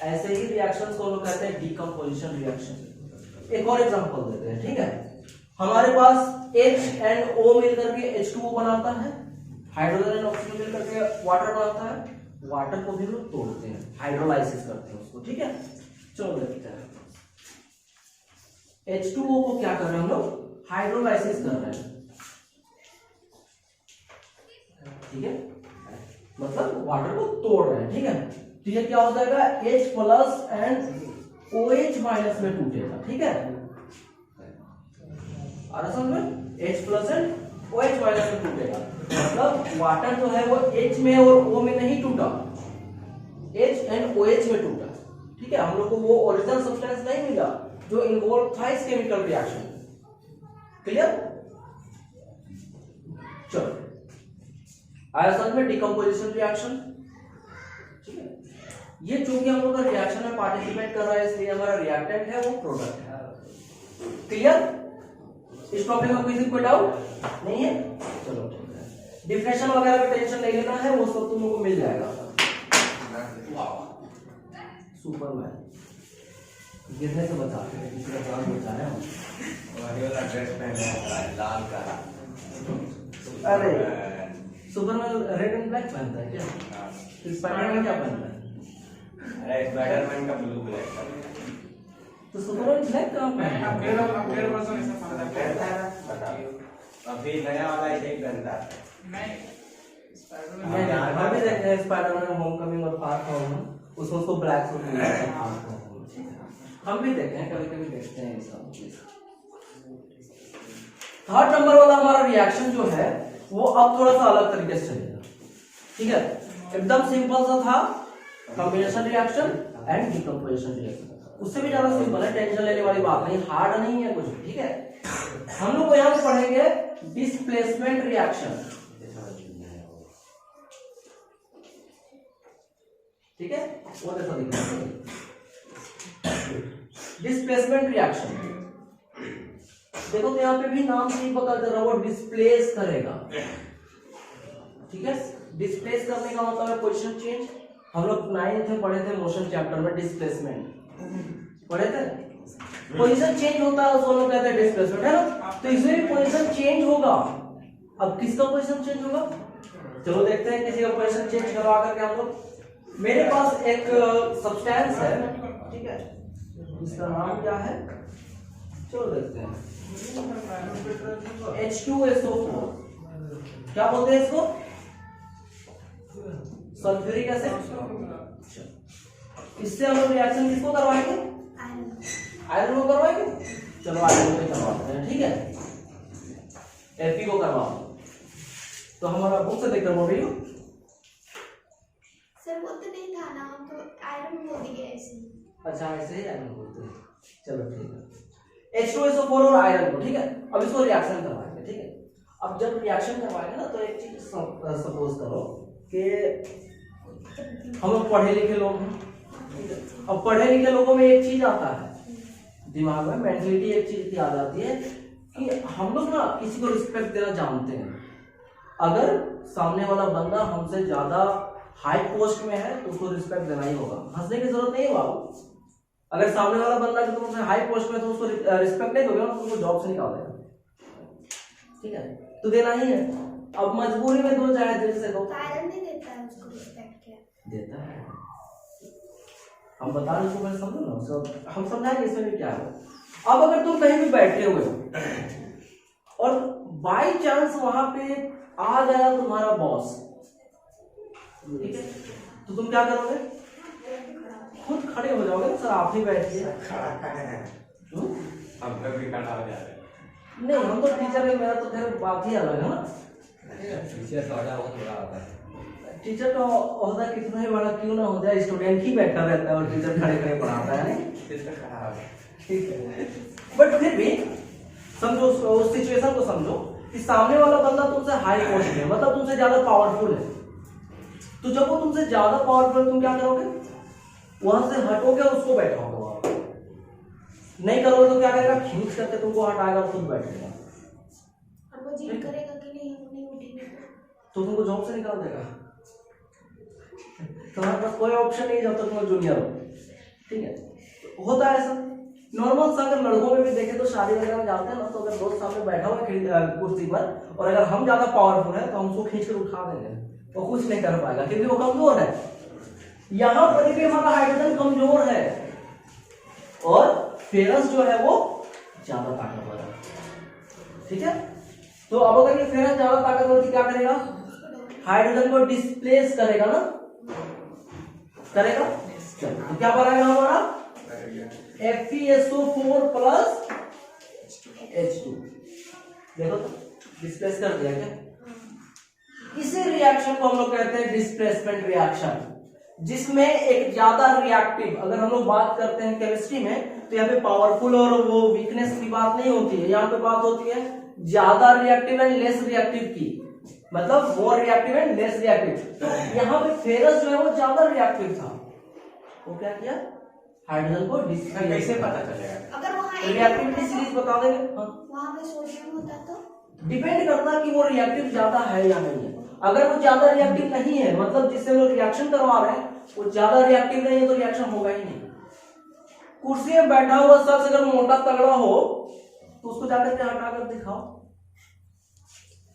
ऐसे ही रिएक्शंस को हम लोग कहते हैं डीकंपोजिशन रिएक्शन। एक और एग्जांपल देते हैं, ठीक है। हमारे पास H एंड O मिलकर के H2O बनाता है, हाइड्रोजन एंड ऑक्सीजन मिलकर के वाटर बनाता है। वाटर को भी लोग तोड़ते हैं, हाइड्रोलाइसिस करते हैं उसको, ठीक है। चलो देखते हैं H2O को क्या कर रहे हैं हम लोग, हाइड्रोलाइसिस कर रहे हैं, ठीक है, मतलब वाटर को तोड़ रहे हैं, ठीक है। तो ये क्या हो जाएगा, H plus and OH minus में टूटेगा, ठीक है। और समझ में H plus and OH minus में टूटेगा, मतलब वाटर जो है वो H में और O में नहीं टूटा, H एंड OH में टूटा, ठीक है। हम लोग को वो ओरिजिनल सब्सटेंस नहीं मिला जो इन्वॉल्व था इस केमिकल रिएक्शन। क्लियर? चलो आया समझ में डिकम्पोजिशन रिएक्शन, ठीक है। ये चूंकि हम लोग का रिएक्शन में पार्टिसिपेट कर रहा है इसलिए हमारा रिएक्टेंट है वो प्रोडक्ट है। क्लियर? इस टॉपिक में किसी को डाउट नहीं है? चलो ठीक है। डिफिनेशन वगैरह का टेंशन नहीं लेना है, वो सब तुम लोगों को मिल जाएगा। सुपरमैन गिरने से बचाते हैं, किसी का जान बचाया हम। वही वाला ड्रेस पहना है लाल काला। अरे सुपरमैन रेड एंड ब्लैक पहनता है क्या? स्पाइडरमैन क्या पहनता है? अरे स्पाइडरमैन का ब्लू ब्लैक। तो सुपरमैन ब्लैक कहाँ पहनता है? अभी नया वाला ही पहनता है। हम भी देखते हैं स्पाइडरमैन होमकमिंग और फार फ्रॉम होम, उसमें उसको ब्लैक सूट मिलता है। हम भी देखते हैं, कभी कभी देखते हैं सब चीज। थर्ड नंबर वाला हमारा रिएक्शन जो है वो अब थोड़ा सा अलग तरीके से चलेगा, ठीक है। एकदम सिंपल सा था, combination reaction and decomposition reaction. उससे भी ज्यादा सिंपल है, टेंशन लेने वाली बात नहीं, हार्ड नहीं है कुछ, ठीक है। हम लोग यहां पढ़ेंगे डिस्प्लेसमेंट रिएक्शन, ठीक है। वो देखो डिस्प्लेसमेंट रिएक्शन, देखो तो यहाँ पे भी नाम से ही पता चल रहा है वो डिस्प्लेस करेगा, ठीक है। डिस्प्लेस करने का मतलब है पोजीशन चेंज। हम लोग 9th में पढ़े थे मोशन चैप्टर में, डिस्प्लेसमेंट पढ़े थे। पोजीशन चेंज होता है उसको लोग कहते हैं डिस्प्लेसमेंट, है ना। तो इसमें भी पोजीशन चेंज होगा। अब किसका पोजीशन चेंज होगा, चलो देखते हैं किसी का पोजीशन चेंज करवा करके हम लोग। मेरे पास एक सब्सटेंस है, ठीक है, इसका नाम क्या है, चलो देखते हैं। H2SO4 क्या बोलते हैं इसको, सल्फ्यूरिक एसिड। इससे हम लोग रिएक्शन किसको करवाएंगे, आयरन को करवाएंगे। चलो आयरन को करवाते हैं, ठीक है। Fe को करवाओ, तो हमारा बुक से देखकर बोल रही हो सर वो तो नहीं था ना, हम तो आयरन बोल दिए ऐसे। अच्छा ऐसे ही आयरन बोलते हैं, चलो ठीक है। H2SO4 और आयरन को, ठीक है। अब इसको रिएक्शन करवाएंगे, ठीक है। अब जब रिएक्शन करवाएंगे ना तो एक चीज सपोज करो कि हम लोग पढ़े लिखे लोग हैं, ठीक है। अब पढ़े लिखे लोगों में एक चीज आता है दिमाग में, मेंटलिटी एक चीज आ जाती है कि हम लोग ना किसी को रिस्पेक्ट देना जानते हैं। अगर सामने वाला बंदा हमसे ज्यादा हाई पोस्ट में है तो उसको रिस्पेक्ट देना ही होगा, हंसने की जरूरत नहीं है बाबू। अगर सामने वाला बंदा जो तुमसे हाई पोस्ट में तो उसको रिस्पेक्ट नहीं दोगे ना तो उसको जॉब से निकाल देगा, ठीक है। तो देना ही है, अब मजबूरी में दो चाहे दिल से दो। आयरन नहीं देता है उसको रिस्पेक्ट, क्या देता है, हम बता रहे पहले समझो ना, सब हम समझाएंगे इसमें भी क्या है। अब अगर तुम कहीं भी बैठे हुए हो और बाई चांस वहां पे आ गया तुम्हारा बॉस, ठीक है, तो तुम क्या करोगे, खुद खड़े हो जाओगे ना, सर आप ही बैठिए। हम लोग भी खड़ा हो जाते हैं। नहीं हम तो टीचर है, मेरा तो खैर बात ही अलग है ना। टीचर थोड़ा बहुत बड़ा होता है। टीचर का ओहदा कितना ही बड़ा क्यों ना हो जाए, स्टूडेंट ही बैठा रहता है और टीचर खड़े खड़े पढ़ाता है, टीचर खड़ा हो, ठीक है। बट फिर भी समझो उस सिचुएशन को समझो कि सामने वाला बंदा तुमसे हाई पोस्ट है, मतलब तुमसे ज्यादा पावरफुल है। तो जब वो तुमसे ज्यादा पावरफुल है तुम क्या करोगे, वहां से हटोगे और उसको बैठाओगे वहां। नहीं करोगे तो क्या करेगा, खींच करके तुमको हटाएगा, खुद बैठेगा। और वो जिद करेगा कि नहीं हम नहीं उठेंगे तो तुमको जॉब से निकाल देगा। तुम्हारे पास कोई ऑप्शन नहीं जब तक तुम जूनियर हो, ठीक है। तो होता है ऐसा नॉर्मल सा। अगर लड़कों में भी देखें तो शादी वगैरह में जाते हैं ना, तो अगर दोस्त सामने बैठा हुआ है कुर्सी पर और अगर हम ज्यादा पावरफुल है तो हम उसको खींच कर उठा देंगे, वो कुछ नहीं कर पाएगा क्योंकि वो कमजोर है। यहां पर भी हमारा हाइड्रोजन कमजोर है और फेरस जो है वो ज्यादा ताकतवर है, ठीक है। तो अब अगर ये फेरस ज्यादा ताकतवर थी, क्या करेगा? हाइड्रोजन को डिस्प्लेस करेगा ना, करेगा। चलो तो क्या बनाएगा हमारा FeSO4 प्लस H2। देखो तो डिस्प्लेस कर दिया क्या? इसी रिएक्शन को हम लोग कहते हैं डिस्प्लेसमेंट रिएक्शन, जिसमें एक ज्यादा रिएक्टिव, अगर हम लोग बात करते हैं केमिस्ट्री में तो यहाँ पे पावरफुल और वो वीकनेस की बात नहीं होती है, यहाँ पे बात होती है ज्यादा रिएक्टिव एंड लेस रिएक्टिव की, मतलब more reactive and less reactive. तो यहाँ पे फेरस जो है वो ज्यादा रिएक्टिव था, वो क्या किया? हाइड्रोजन को डिस्प्लेस। कैसे पता चलेगा? अगर वहाँ रिएक्टिविटी सीरीज बता देंगे। हाँ, वहाँ पे सोडियम होता तो डिपेंड करता है कि वो रिएक्टिव ज्यादा है या नहीं है। अगर वो ज्यादा रिएक्टिव नहीं है, मतलब जिससे हम लोग रिएक्शन करवा रहे हैं वो ज्यादा रिएक्टिव नहीं है, तो रिएक्शन होगा ही नहीं। कुर्सी में बैठा हुआ शख्स अगर मोटा तगड़ा हो तो उसको जाकर के हटा कर दिखाओ,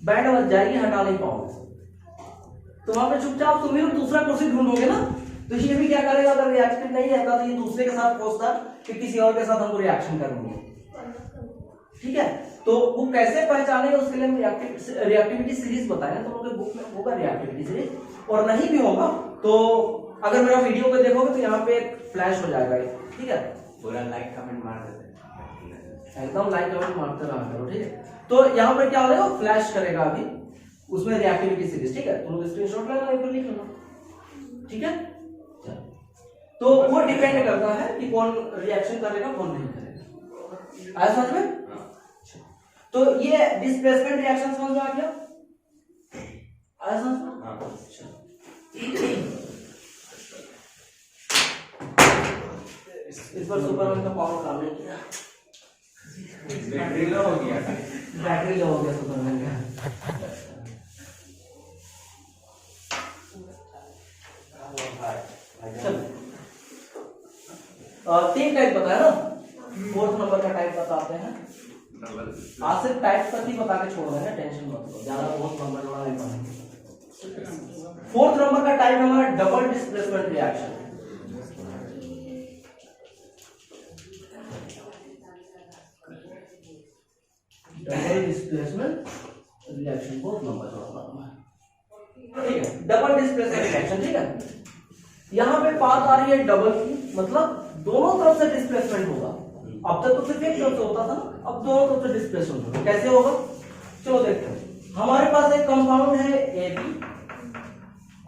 बैंड बच जाएगी, हटा नहीं पाओगे। तो वहां पे चुपचाप तुम ही दूसरा कुर्सी ढूंढोगे ना, तो ये भी क्या करेगा? अगर रिएक्टिव नहीं रहता तो ये दूसरे के साथ पहुंचता कि किसी और के साथ हमको रिएक्शन करनी है, ठीक है। तो वो कैसे पहचानेगा उसके लिए हम रिएक्टिविटी सीरीज बताएंगे, तो उनके बुक में होगा रिएक्टिविटी सीरीज, और नहीं भी होगा तो अगर मेरा वीडियो को देखोगे तो यहाँ पे फ्लैश हो जाएगा, ठीक है। पूरा लाइक कमेंट मार देते, एकदम लाइक कमेंट मारते रहा करो, ठीक है। तो यहाँ पे क्या होगा? फ्लैश करेगा अभी उसमें रिएक्टिविटी सीरीज, ठीक है। तुम लोग स्क्रीनशॉट लेना, एक लिख लेना, ठीक है। तो वो डिपेंड करता है कि कौन रिएक्शन करेगा कौन नहीं करेगा, आया समझ में? तो ये डिस्प्लेसमेंट रिएक्शन समझ में आ गया, आया समझ में? इस पर सुपरमैन का पावर काम नहीं किया, बैटरी लो हो गया, बैटरी लो हो गया सुपरमैन का। चलो 3 टाइप बताया ना, 4th नंबर का टाइप बताते हैं। आज सिर्फ टाइप तक ही बता के छोड़ देंगे, टेंशन मत लो, ज्यादा बहुत नंबर जोड़ा नहीं पड़ेगा। 4th नंबर का टाइप है हमारा double displacement reaction. Double displacement reaction बहुत लंबा जोड़ा तुम्हारा, ठीक है। डबल डिस्प्लेसमेंट रिएक्शन, ठीक है। यहाँ पे बात आ रही है डबल की, मतलब दोनों तरफ से डिस्प्लेसमेंट होगा। अब तक तो सिर्फ एक तरफ से होता था ना, अब दोनों तरफ से डिस्प्लेसमेंट होगा। कैसे होगा? चलो देखते हैं। हमारे पास एक कंपाउंड है AB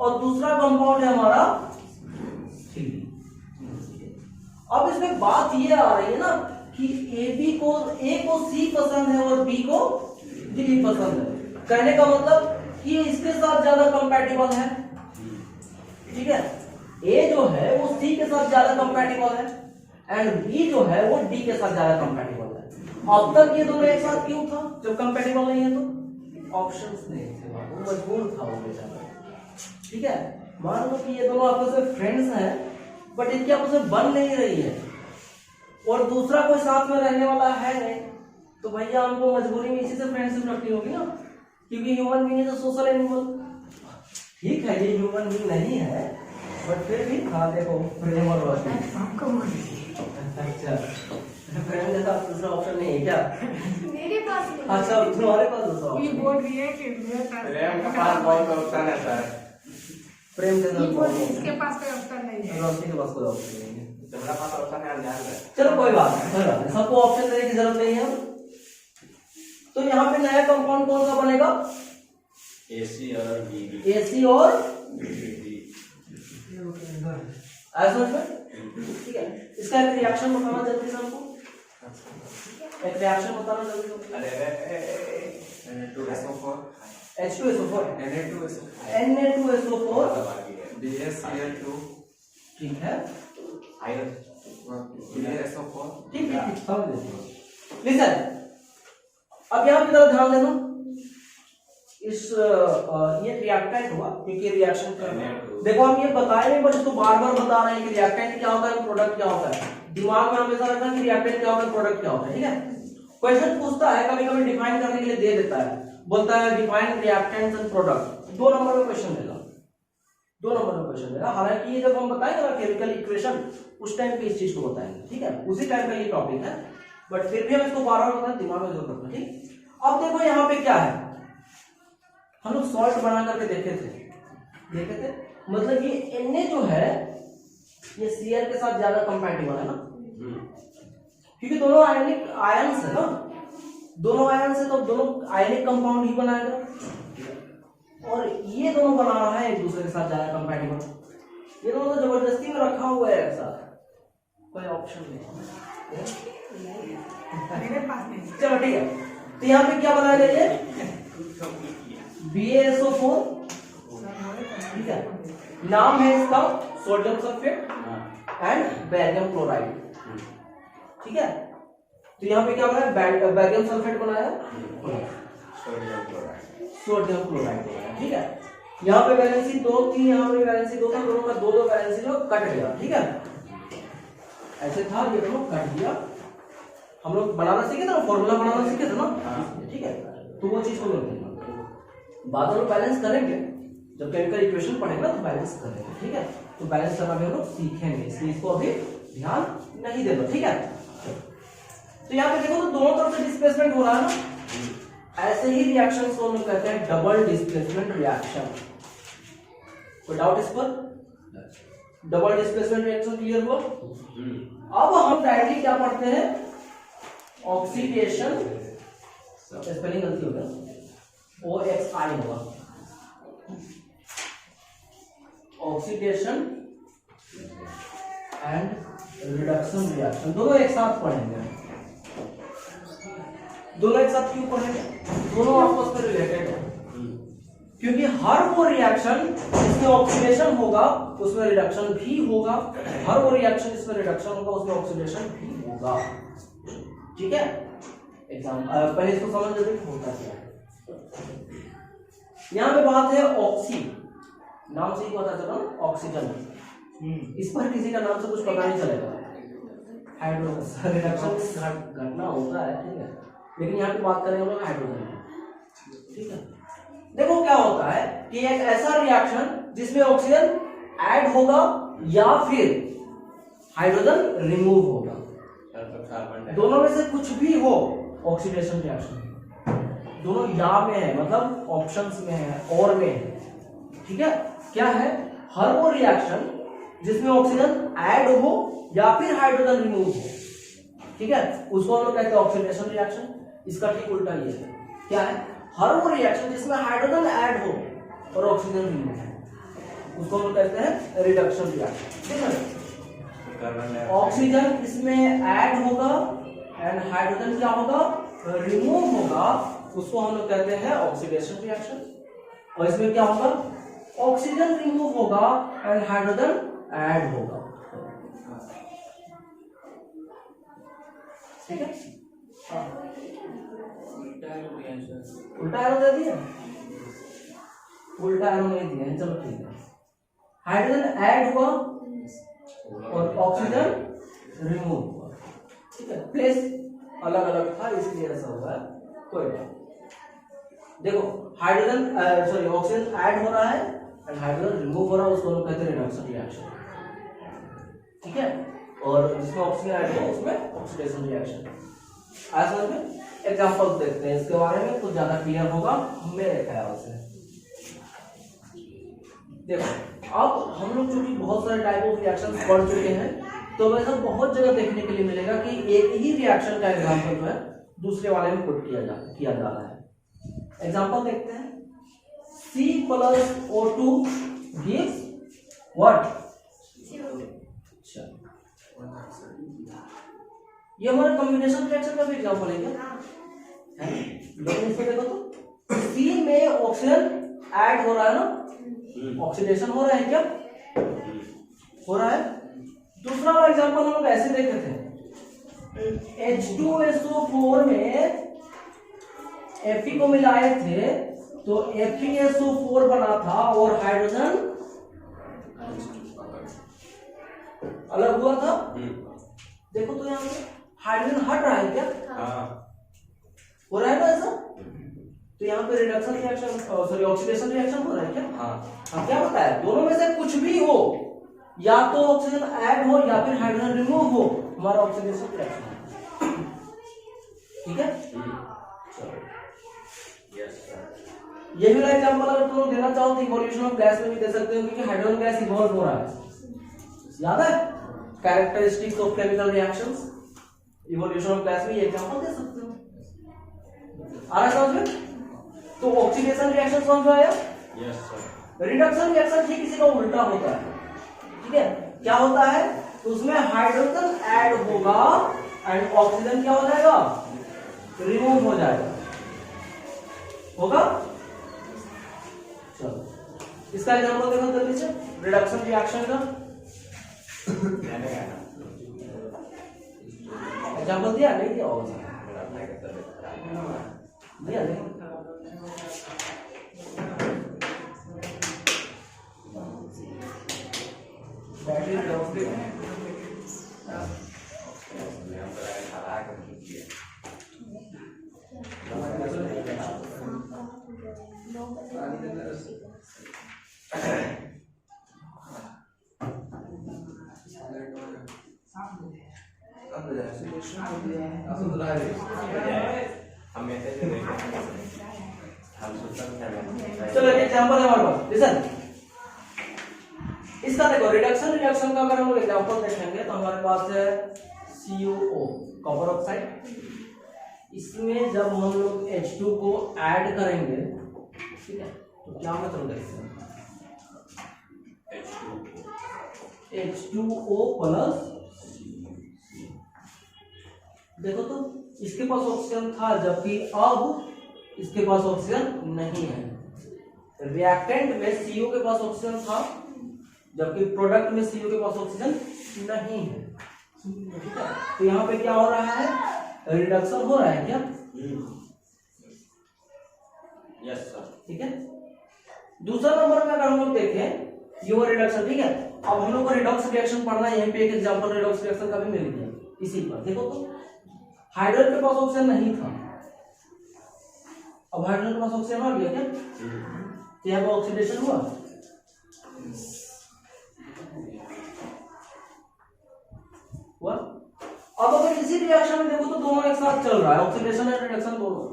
और दूसरा कंपाउंड है हमारा C। अब इसमें बात ये आ रही है ना कि A को C पसंद है और B को D पसंद है। कहने का मतलब कि इसके साथ ज्यादा कंपैटिबल है, ठीक है। A जो है वो C के साथ ज्यादा कंपैटिबल है एंड B जो है वो D के साथ ज्यादा कंपैटिबल है। अब तक ये दोनों एक साथ क्यों था जब कंपैटिबल नहीं है? तो ऑप्शंस नहीं थे, वो मजबूर था वो बेचारा, ठीक है। मान लो कि ये दोनों आपस में फ्रेंड्स हैं बट इनकी आपस में बन नहीं रही है और दूसरा कोई साथ में रहने वाला है नहीं, तो भैया हमको मजबूरी में इसी से फ्रेंडशिप रखनी होगी ना, क्योंकि human being is a social animal. ठीक है ये ह्यूमन बीइंग नहीं है बट फिर भी हाँ देखो प्रेम और रोशनी। अच्छा प्रेम जैसा दूसरा ऑप्शन नहीं है क्या? मेरे पास नहीं। अच्छा तुम्हारे पास दूसरा ये ऑप्शन? बोल रही है कि प्रेम का पास बहुत ऑप्शन है सर, प्रेम जैसा ये बोल रही है, इसके पास कोई ऑप्शन नहीं है। रोशनी के पास कोई ऑप्शन नहीं है। तुम्हारा पास ऑप्शन है, ध्यान रहे। चलो कोई बात नहीं, सबको ऑप्शन देने की जरूरत नहीं है। तो यहाँ पे नया कंपाउंड कौन सा बनेगा? AC और BB, AC और BB। ऐसा समझ में? ठीक है। इसका एक रिएक्शन बताना जल्दी से हमको, एक रिएक्शन बताना जल्दी से। अरे Na2SO4, H2SO4 Na2SO4, Na2SO4 BaCl2, ठीक है, iron, BaSO4, ठीक है, समझ लीजिए। लिसन, अब यहाँ की तरफ ध्यान देना। इस ये रिएक्टेंट हुआ क्योंकि रिएक्शन करना है। Na2 देखो हम ये बताए नहीं, बट इसको बार बार बता रहे हैं कि रिएक्टेंट क्या होता है, प्रोडक्ट क्या होता है। दिमाग में हमेशा रखना कि रिएक्टेंट क्या होता है, प्रोडक्ट क्या होता है, ठीक है। क्वेश्चन पूछता है, कभी कभी डिफाइन करने के लिए दे देता है, बोलता है define reactants and product, 2 number में क्वेश्चन देगा, 2 नंबर में क्वेश्चन देगा। हालांकि ये जब हम बताएंगे ना केमिकल इक्वेशन, उस टाइम पे इस चीज को बताएंगे, ठीक है, उसी टाइम पे ये टॉपिक है, बट फिर भी हम इसको बार बार बताएं, दिमाग में जरूर रखना, ठीक। अब देखो यहाँ पे क्या है, हम लोग सॉल्ट बना करके देखे थे, मतलब ये Na जो है ये Cl के साथ ज्यादा कंपैटिबल है ना, क्योंकि दोनों आयनिक आयन्स है ना, दोनों आयन्स है तो दोनों आयनिक कंपाउंड ही बनाएगा, और ये दोनों बना रहा है एक दूसरे के साथ ज्यादा कंपैटिबल। ये दोनों जबरदस्ती में रखा हुआ है ऐसा, कोई ऑप्शन नहीं मेरे पास नहीं। चलो ठीक है, तो यहाँ पे क्या बनाया गया है, BaSO4, ठीक है, नाम है इसका sodium sulphate and barium chloride, ठीक है। तो यहाँ पे क्या बनाया, बेरियम सल्फेट बनाया, सोडियम क्लोराइड बनाया, ठीक है। यहाँ पे वैलेंसी 2 थी, यहाँ पे वैलेंसी 2 था, दोनों का 2 वैलेंसी जो कट गया, ठीक है, ऐसे था, ये दोनों कट गया। हम लोग बनाना सीखे थे ना, फॉर्मूला बनाना सीखे थे ना, ठीक है, तो वो चीज को लोग बाद में बैलेंस करेंगे, जब केमिकल इक्वेशन पढ़ेंगे ना तो बैलेंस करेंगे, ठीक है। तो बैलेंस करना भी हम लोग सीखेंगे, इसलिए इसको अभी ध्यान नहीं देना, ठीक है। तो यहाँ पे देखो तो दोनों तरफ से डिस्प्लेसमेंट हो रहा है ना, ऐसे ही रिएक्शन को हम लोग कहते हैं डबल डिस्प्लेसमेंट रिएक्शन। कोई डाउट इस पर? डबल डिस्प्लेसमेंट रिएक्शन क्लियर हुआ? अब हम डायरेक्टली क्या पढ़ते हैं, ऑक्सीडेशन, स्पेलिंग गलती हो गया, OXI होगा, ऑक्सीडेशन एंड रिडक्शन रिएक्शन, दोनों एक साथ पढ़ेंगे। दोनों एक साथ क्यों पढ़ेंगे, दोनों आपस में रिलेटेड है, क्योंकि हर वो रिएक्शन जिसमें ऑक्सीडेशन होगा उसमें रिडक्शन भी होगा, हर वो रिएक्शन जिसमें रिडक्शन होगा उसमें ऑक्सीडेशन भी होगा, ठीक है। एग्जाम्पल पहले इसको समझ लेते हैं होता क्या है। यहाँ पे बात है ऑक्सी, नाम से ही पता चला ऑक्सीजन, इस पर किसी का नाम से कुछ पता नहीं चलेगा, हाइड्रोजन रिडक्शन घटना होता है, ठीक है, लेकिन यहाँ पे बात करें हम लोग हाइड्रोजन, ठीक है। देखो क्या होता है कि एक ऐसा रिएक्शन जिसमें ऑक्सीजन ऐड होगा या फिर हाइड्रोजन रिमूव होगा, दोनों में से कुछ भी हो, ऑक्सीडेशन रिएक्शन, दोनों या में है, मतलब ऑप्शंस में है, और में है, ठीक है। क्या है, हर वो रिएक्शन जिसमें ऑक्सीजन ऐड हो या फिर हाइड्रोजन रिमूव हो, ठीक है, उसको हम लोग कहते हैं ऑक्सीडेशन रिएक्शन। इसका ठीक उल्टा ये है, क्या है, हर वो रिएक्शन जिसमें हाइड्रोजन ऐड हो और ऑक्सीजन रिमूव हो, उसको हम लोग कहते हैं रिडक्शन रिएक्शन, ठीक है। ऑक्सीजन इसमें ऐड होगा एंड हाइड्रोजन क्या होगा, रिमूव होगा, उसको हम लोग कहते हैं ऑक्सीडेशन रिएक्शन। और इसमें क्या होगा, ऑक्सीजन रिमूव होगा एंड हाइड्रोजन ऐड होगा, ठीक है। उल्टा एरो दे दिया, उल्टा एरो नहीं दिया, चलो ठीक है। हाइड्रोजन ऐड हुआ और ऑक्सीजन रिमूव हुआ, ठीक है, प्लेस अलग अलग था इसलिए ऐसा हुआ है, कोई बात। देखो हाइड्रोजन सॉरी ऑक्सीजन ऐड हो रहा है एंड हाइड्रोजन रिमूव हो रहा है, उसको हम कहते हैं रिडक्शन रिएक्शन, ठीक है। और जिसमें ऑक्सीजन ऐड हो उसमें ऑक्सीडेशन रिएक्शन। आज समझ में एग्जांपल देखते हैं इसके बारे में, तो ज्यादा क्लियर होगा मेरे ख्याल से। देखो अब हम लोग चूंकि बहुत सारे टाइप ऑफ रिएक्शंस पढ़ चुके हैं, तो वैसा बहुत जगह देखने के लिए मिलेगा कि एक ही रिएक्शन का एग्जांपल जो है दूसरे वाले में पुट किया जा रहा है। एग्जांपल देखते हैं, C+O2 gives what? ये हमारा कॉम्बिनेशन रिएक्शन का भी एग्जांपल है क्या? लेकिन इसको देखो तो C में ऑक्सीजन ऐड हो रहा है ना, ऑक्सीडेशन हो रहा है क्या? हो रहा है। दूसरा वाला एग्जांपल हम लोग ऐसे देखे थे, H2SO4 में Fe को मिलाए थे तो FeSO4 बना था और हाइड्रोजन अलग हुआ था। देखो तो यहाँ पे हाइड्रोजन हट रहा है क्या, हो रहा है ना ऐसा, तो यहाँ पे reduction reaction sorry oxidation reaction हो रहा है क्या। हाँ क्या बताया, दोनों में से कुछ भी हो, या तो ऑक्सीजन ऐड हो या फिर हाइड्रोजन रिमूव हो, हमारा ऑक्सीडेशन रिएक्शन है। ठीक है, ये भी एग्जांपल अगर तुम देना चाहो तो इवोल्यूशन ऑफ गैस में भी दे सकते हो, क्योंकि हाइड्रोजन गैस इवॉल्व हो रहा है, याद है, characteristics of chemical reactions, evolution of gas में ये एग्जांपल दे सकते हो। आ रहा है समझ में। तो ऑक्सीडेशन रिएक्शन समझ में आया। Yes sir. रिडक्शन रिएक्शन ठीक इसी का उल्टा होता है। ठीक है, क्या होता है, तो उसमें हाइड्रोजन ऐड होगा एंड ऑक्सीजन क्या हो जाएगा, रिमूव हो जाएगा, होगा। चलो इसका एग्जांपल देखो जल्दी से, रिडक्शन रिएक्शन का एग्जांपल दिया नहीं दिया होगा, दिया नहीं। चलो एक एग्जांपल है हमारे पास, लिसन। इसका देखो रिडक्शन रिएक्शन का अगर हम लोग एग्जांपल देखेंगे तो हमारे पास है CuO कॉपर ऑक्साइड। इसमें जब हम लोग H2 को ऐड करेंगे, ठीक है, तो क्या मतलब देखते हैं, H2O प्लस, देखो तो इसके पास ऑक्सीजन था जबकि अब इसके पास ऑक्सीजन नहीं है। रिएक्टेंट में CO के पास ऑक्सीजन था जबकि प्रोडक्ट में CO के पास ऑक्सीजन नहीं है। ठीक है, तो यहाँ पे क्या हो रहा है, रिडक्शन हो रहा है क्या। Yes sir. ठीक है, दूसरा नंबर में अगर हम लोग देखें ये रिडक्शन, ठीक है, अब हम लोग को रिडॉक्स रिएक्शन पढ़ना है, यहाँ पे एक एग्जांपल रिडॉक्स रिएक्शन का भी मिल गया इसी पर। देखो तो हाइड्रोजन के पास ऑक्सीजन नहीं था, अब हाइड्रोजन के पास ऑक्सीजन आ गया क्या, तो यहाँ पे ऑक्सीडेशन हुआ। हुआ। अब अगर इसी रिएक्शन में देखो तो दोनों एक साथ चल रहा है, ऑक्सीडेशन और रिडक्शन दोनों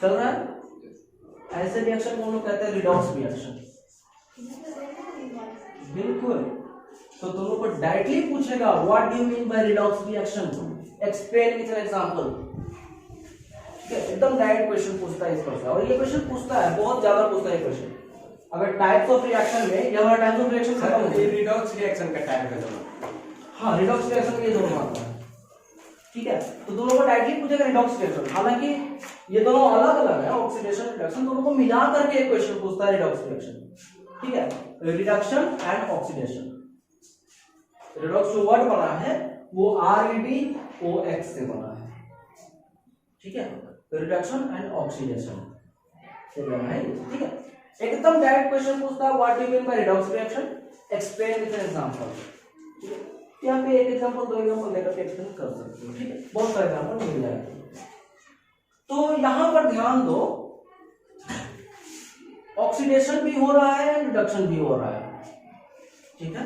चल रहा है, ऐसे रिएक्शन को हम लोग कहते हैं रिडॉक्स रिएक्शन। बिल्कुल, तो दोनों को डायरेक्टली पूछेगा what do you mean bye redox reaction, explain with an example. ठीक है, एकदम डायरेक्ट क्वेश्चन पूछता है इस पर से, और ये क्वेश्चन पूछता है, बहुत ज्यादा पूछता है क्वेश्चन। अगर टाइप्स ऑफ रिएक्शन में ये हमारा टाइप्स ऑफ रिएक्शन खत्म हो गया, रिडॉक्स रिएक्शन का टाइप है दोनों। हाँ, रिडॉक्स रिएक्शन ये दोनों आता है। ठीक है, तो दोनों को डायरेक्टली पूछेगा रिडॉक्स रिएक्शन, हालांकि ये दोनों अलग अलग है, ऑक्सीडेशन रिडक्शन दोनों को मिला करके एक क्वेश्चन पूछता है रिडॉक्स रिएक्शन। ठीक है, रिडक्शन एंड ऑक्सीडेशन, रिडॉक्स जो वर्ड बना है वो REDOX से बना है। ठीक है, तो रिडक्शन एंड ऑक्सीडेशन से बना है। ठीक है, एकदम डायरेक्ट क्वेश्चन पूछता है what do you mean bye redox reaction, explain with an example. ठीक है, यहाँ पे एक एग्जांपल दो एग्जांपल लेकर के एक्सप्लेन कर सकते हो। ठीक है, बहुत सारे एग्जांपल मिल जाएंगे। तो यहां पर ध्यान दो, ऑक्सीडेशन भी हो रहा है, रिडक्शन भी हो रहा है। ठीक है,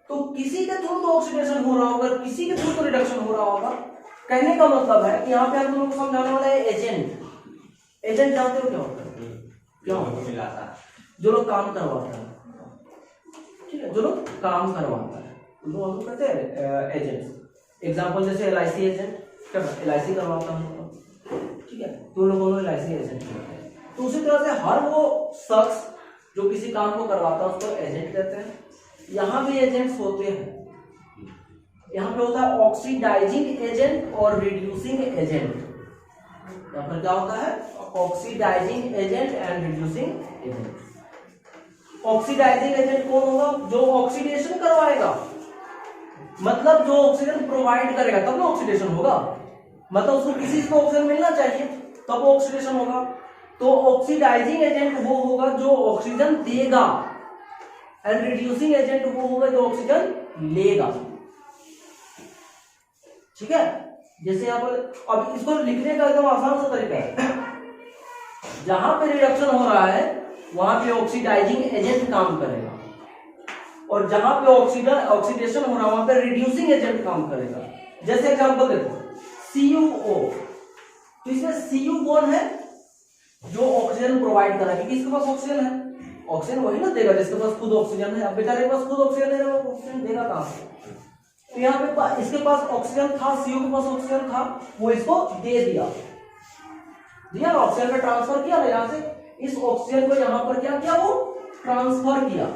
तो किसी के थ्रू तो ऑक्सीडेशन हो रहा होगा, किसी के थ्रू तो रिडक्शन हो रहा होगा। कहने का मतलब है कि यहाँ पे हम लोगों को समझाने वाला है एजेंट। एजेंट जानते हो क्या होता है, क्या होता है, मिलाता, जो लोग काम करवाता है। ठीक है, जो लोग काम करवाता है उनको हम कहते हैं एजेंट। एग्जांपल जैसे LIC एजेंट, क्या LIC करवाता हूँ, ठीक है, तो लोगों ने LIC एजेंट कहते हैं। तो उसी तरह से हर वो शख्स जो किसी काम को करवाता है उसको एजेंट कहते हैं। यहाँ भी एजेंट्स होते हैं, यहाँ पे होता है ऑक्सीडाइजिंग एजेंट और रिड्यूसिंग एजेंट। यहाँ पर क्या होता है, oxidizing agent and reducing agent. Oxidizing agent कौन होगा, जो ऑक्सीडेशन करवाएगा, मतलब जो ऑक्सीजन प्रोवाइड करेगा तब ना ऑक्सीडेशन होगा, मतलब उसको किसी को ऑक्सीजन मिलना चाहिए तब ऑक्सीडेशन होगा। तो ऑक्सीडाइजिंग एजेंट वो होगा जो ऑक्सीजन देगा, एंड रिड्यूसिंग एजेंट वो होगा जो ऑक्सीजन लेगा। ठीक है। जैसे यहाँ पर अब इसको लिखने का एकदम आसान सा तरीका है, जहां पे रिडक्शन हो रहा है वहां पे ऑक्सीडाइजिंग एजेंट काम करेगा, और जहां पे ऑक्सीडेशन हो रहा है वहां पे रिड्यूसिंग एजेंट काम करेगा। जैसे एग्जांपल देखो CuO, तो इसमें Cu कौन है, जो ऑक्सीजन प्रोवाइड कर रहा है, क्योंकि इसके पास ऑक्सीजन है, ऑक्सीजन वही ना देगा जिसके पास खुद ऑक्सीजन है। अब बेचारे के पास खुद ऑक्सीजन नहीं है, ऑक्सीजन देगा कहां से? तो यहाँ पे इसके पास ऑक्सीजन था, Cu के पास ऑक्सीजन था, वो इसको दे दिया ना, ऑक्सीजन का ट्रांसफर किया ना, यहाँ से इस ऑक्सीजन को यहाँ पर क्या किया, वो ट्रांसफर किया,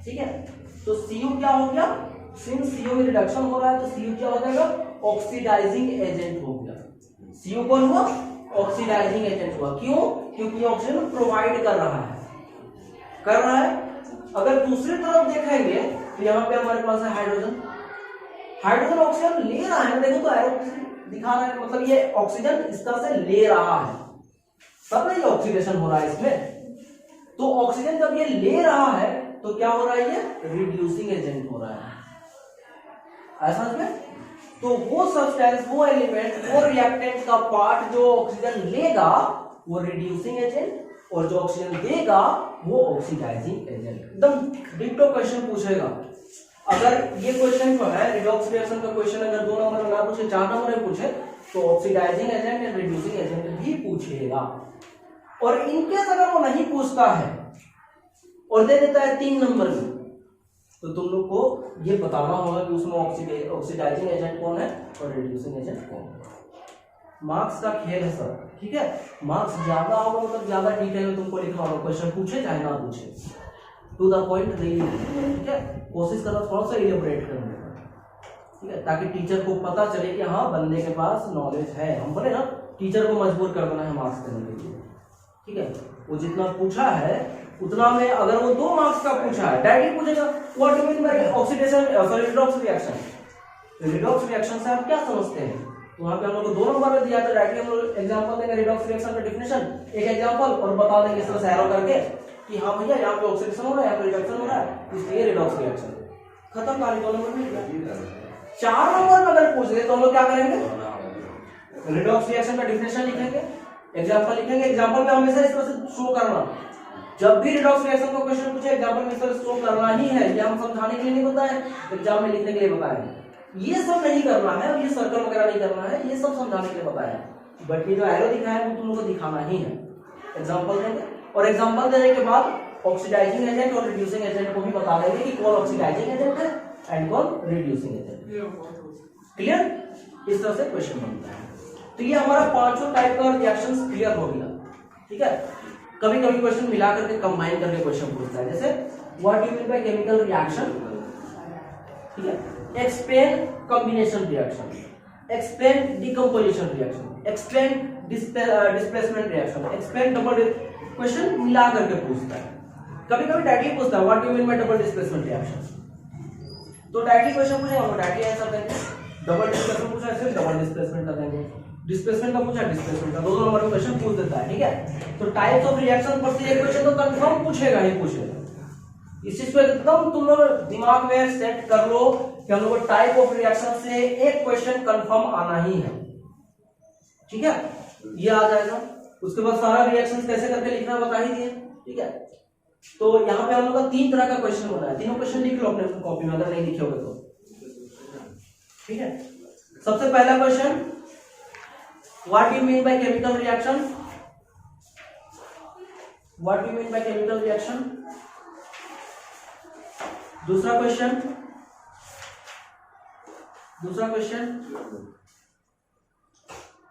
ठीक है। तो Cu क्या हो गया, सिंस Cu में रिडक्शन हो रहा है तो Cu क्या हो जाएगा, ऑक्सीडाइजिंग एजेंट हो गया। Cu कौन हुआ, ऑक्सीडाइजिंग एजेंट हुआ। क्यों, क्योंकि ऑक्सीजन प्रोवाइड कर रहा है। अगर दूसरी तरफ देखेंगे तो यहाँ पे हमारे पास है हाइड्रोजन ऑक्सीजन ले रहा है, देखो तो एरो दिखा रहा है, मतलब ये ऑक्सीजन इस तरह से ले रहा है, तब नहीं ऑक्सीडेशन हो रहा है इसमें। तो ऑक्सीजन जब ये ले रहा है तो क्या हो रहा है, ये रिड्यूसिंग एजेंट हो रहा है, ऐसा में। तो वो सब्सटेंस, वो एलिमेंट, वो रिएक्टेंट का पार्ट जो ऑक्सीजन लेगा वो रिड्यूसिंग एजेंट, और जो ऑक्सीजन देगा वो ऑक्सीडाइजिंग एजेंट। एकदम डिट्टो क्वेश्चन पूछेगा। अगर ये क्वेश्चन जो है रिडॉक्स रिएक्शन का क्वेश्चन अगर 2 नंबर में ना पूछे, 4 नंबर में पूछे, तो ऑक्सीडाइजिंग एजेंट या रिड्यूसिंग एजेंट भी पूछेगा। और इनकेस अगर वो नहीं पूछता है और दे देता है 3 नंबर में, तो तुम लोग को ये बताना होगा कि उसमें ऑक्सीडाइजिंग एजेंट कौन है और रिड्यूसिंग एजेंट कौन है। मार्क्स का खेल है सर, ठीक है। मार्क्स ज्यादा होगा मतलब ज्यादा डिटेल में तुमको लिखना होगा, क्वेश्चन पूछे चाहे ना पूछे, टू द पॉइंट नहीं, ठीक है। कोशिश करना थोड़ा सा इलेबोरेट करने का, ठीक है, ताकि टीचर को पता चले कि हाँ बंदे के पास नॉलेज है। हम बोले ना टीचर को मजबूर कर देना है मार्क्स देने के लिए, ठीक है। वो जितना पूछा है उतना में, अगर वो 2 मार्क्स का पूछा है, डायरेक्टली पूछेगा what do mean by oxidation, sorry redox reaction. Redox reaction से आप क्या समझते हैं, तो वहां पे हम लोग को 2 नंबर में दिया था, डायरेक्टली हम लोग एग्जांपल देंगे रिडॉक्स रिएक्शन का डेफिनेशन, एक एग्जांपल, और बता देंगे इस तरह से एरो करके कि हाँ भैया यहाँ पे ऑक्सीडेशन हो रहा है, यहाँ पे रिडक्शन हो रहा है, इसलिए रिडॉक्स रिएक्शन। खत्म कहानी। 2 नंबर में 4 नंबर में अगर पूछ ले तो हम लोग क्या करेंगे, रिडॉक्स रिएक्शन का डेफिनेशन लिखेंगे, एग्जांपल लिखेंगे। एग्जांपल में हमेशा इस तरह से शो करना, जब भी रिडॉक्स रिएक्शन का क्वेश्चन पूछे एग्जांपल में इस तरह से शो करना ही है। ये हम समझाने के लिए नहीं बताए, एग्जाम में लिखने के लिए बताए। ये सब नहीं करना है, और ये सर्कल वगैरह नहीं करना है, ये सब समझाने के लिए बताया है। बट ये जो एरो दिखाया है वो तुम लोग को दिखाना ही है। एग्जांपल देंगे, और एग्जांपल देने के बाद ऑक्सीडाइजिंग एजेंट और रिड्यूसिंग एजेंट को भी बता देंगे कि कौन ऑक्सीडाइजिंग एजेंट है एंड कौन रिड्यूसिंग एजेंट। क्लियर? इस तरह से क्वेश्चन बनता है। तो ये हमारा 5 टाइप का रिएक्शंस क्लियर हो गया, ठीक है। कभी कभी क्वेश्चन मिला करके कंबाइन करके क्वेश्चन पूछता है, जैसे what you mean by chemical reaction, ठीक है। Explain combination reaction, explain decomposition reaction, explain displacement reaction, explain double, question मिला करके पूछता है। कभी कभी डायरेक्टली पूछता है what you mean bye double displacement reaction, तो डायरेक्टली क्वेश्चन पूछेगा हम डायरेक्टली आंसर देंगे। डबल डिस्प्लेसमेंट पूछा है डबल डिस्प्लेसमेंट कर देंगे, डिस्प्लेसमेंट का पूछा डिस्प्लेसमेंट का, 2 नंबर में क्वेश्चन पूछ देता है, ठीक है। तो टाइप्स ऑफ रिएक्शन पर से एक क्वेश्चन तो कंफर्म पूछेगा ही पूछेगा। इस चीज को एकदम तुम लोग दिमाग में सेट कर लो कि हम लोग टाइप ऑफ रिएक्शन से एक क्वेश्चन कंफर्म आना ही है, ठीक है। ये आ जाएगा। उसके बाद सारा रिएक्शन कैसे करके लिखना बता ही दिए, ठीक है। तो यहाँ पे हम लोग का 3 तरह का क्वेश्चन बना है, तीनों क्वेश्चन लिख लो अपने कॉपी में अगर नहीं लिखे होगे तो, ठीक है। सबसे पहला question what you mean by chemical reaction, what you mean by chemical reaction. दूसरा question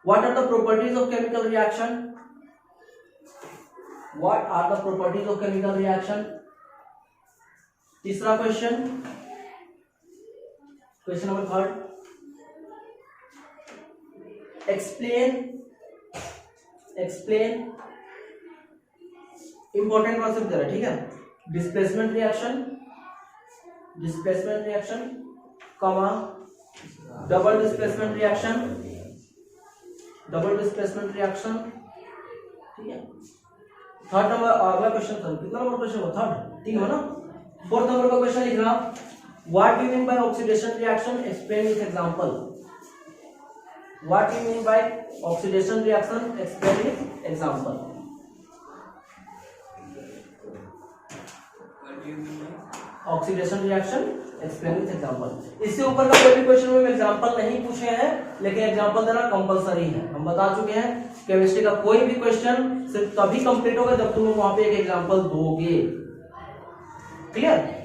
what are the properties of chemical reaction, what are the properties of chemical reaction। तीसरा question number 3, explain important word दे रहा है, ठीक है। Displacement reaction comma double displacement reaction, ठीक है। 3rd number अगला क्वेश्चन था, कितना नंबर क्वेश्चन हुआ, 3rd 3 हो ना। 4th नंबर का क्वेश्चन लिखना what you mean bye oxidation reaction, explain with example. What you mean bye oxidation reaction, explain with example. Oxidation reaction, explain with example. इससे ऊपर का कोई भी क्वेश्चन में एग्जांपल नहीं पूछे हैं, लेकिन एग्जांपल देना कंपलसरी है। हम बता चुके हैं केमिस्ट्री का कोई भी क्वेश्चन सिर्फ तभी कंप्लीट होगा जब तुम वहां पे एक एग्जांपल दोगे। क्लियर?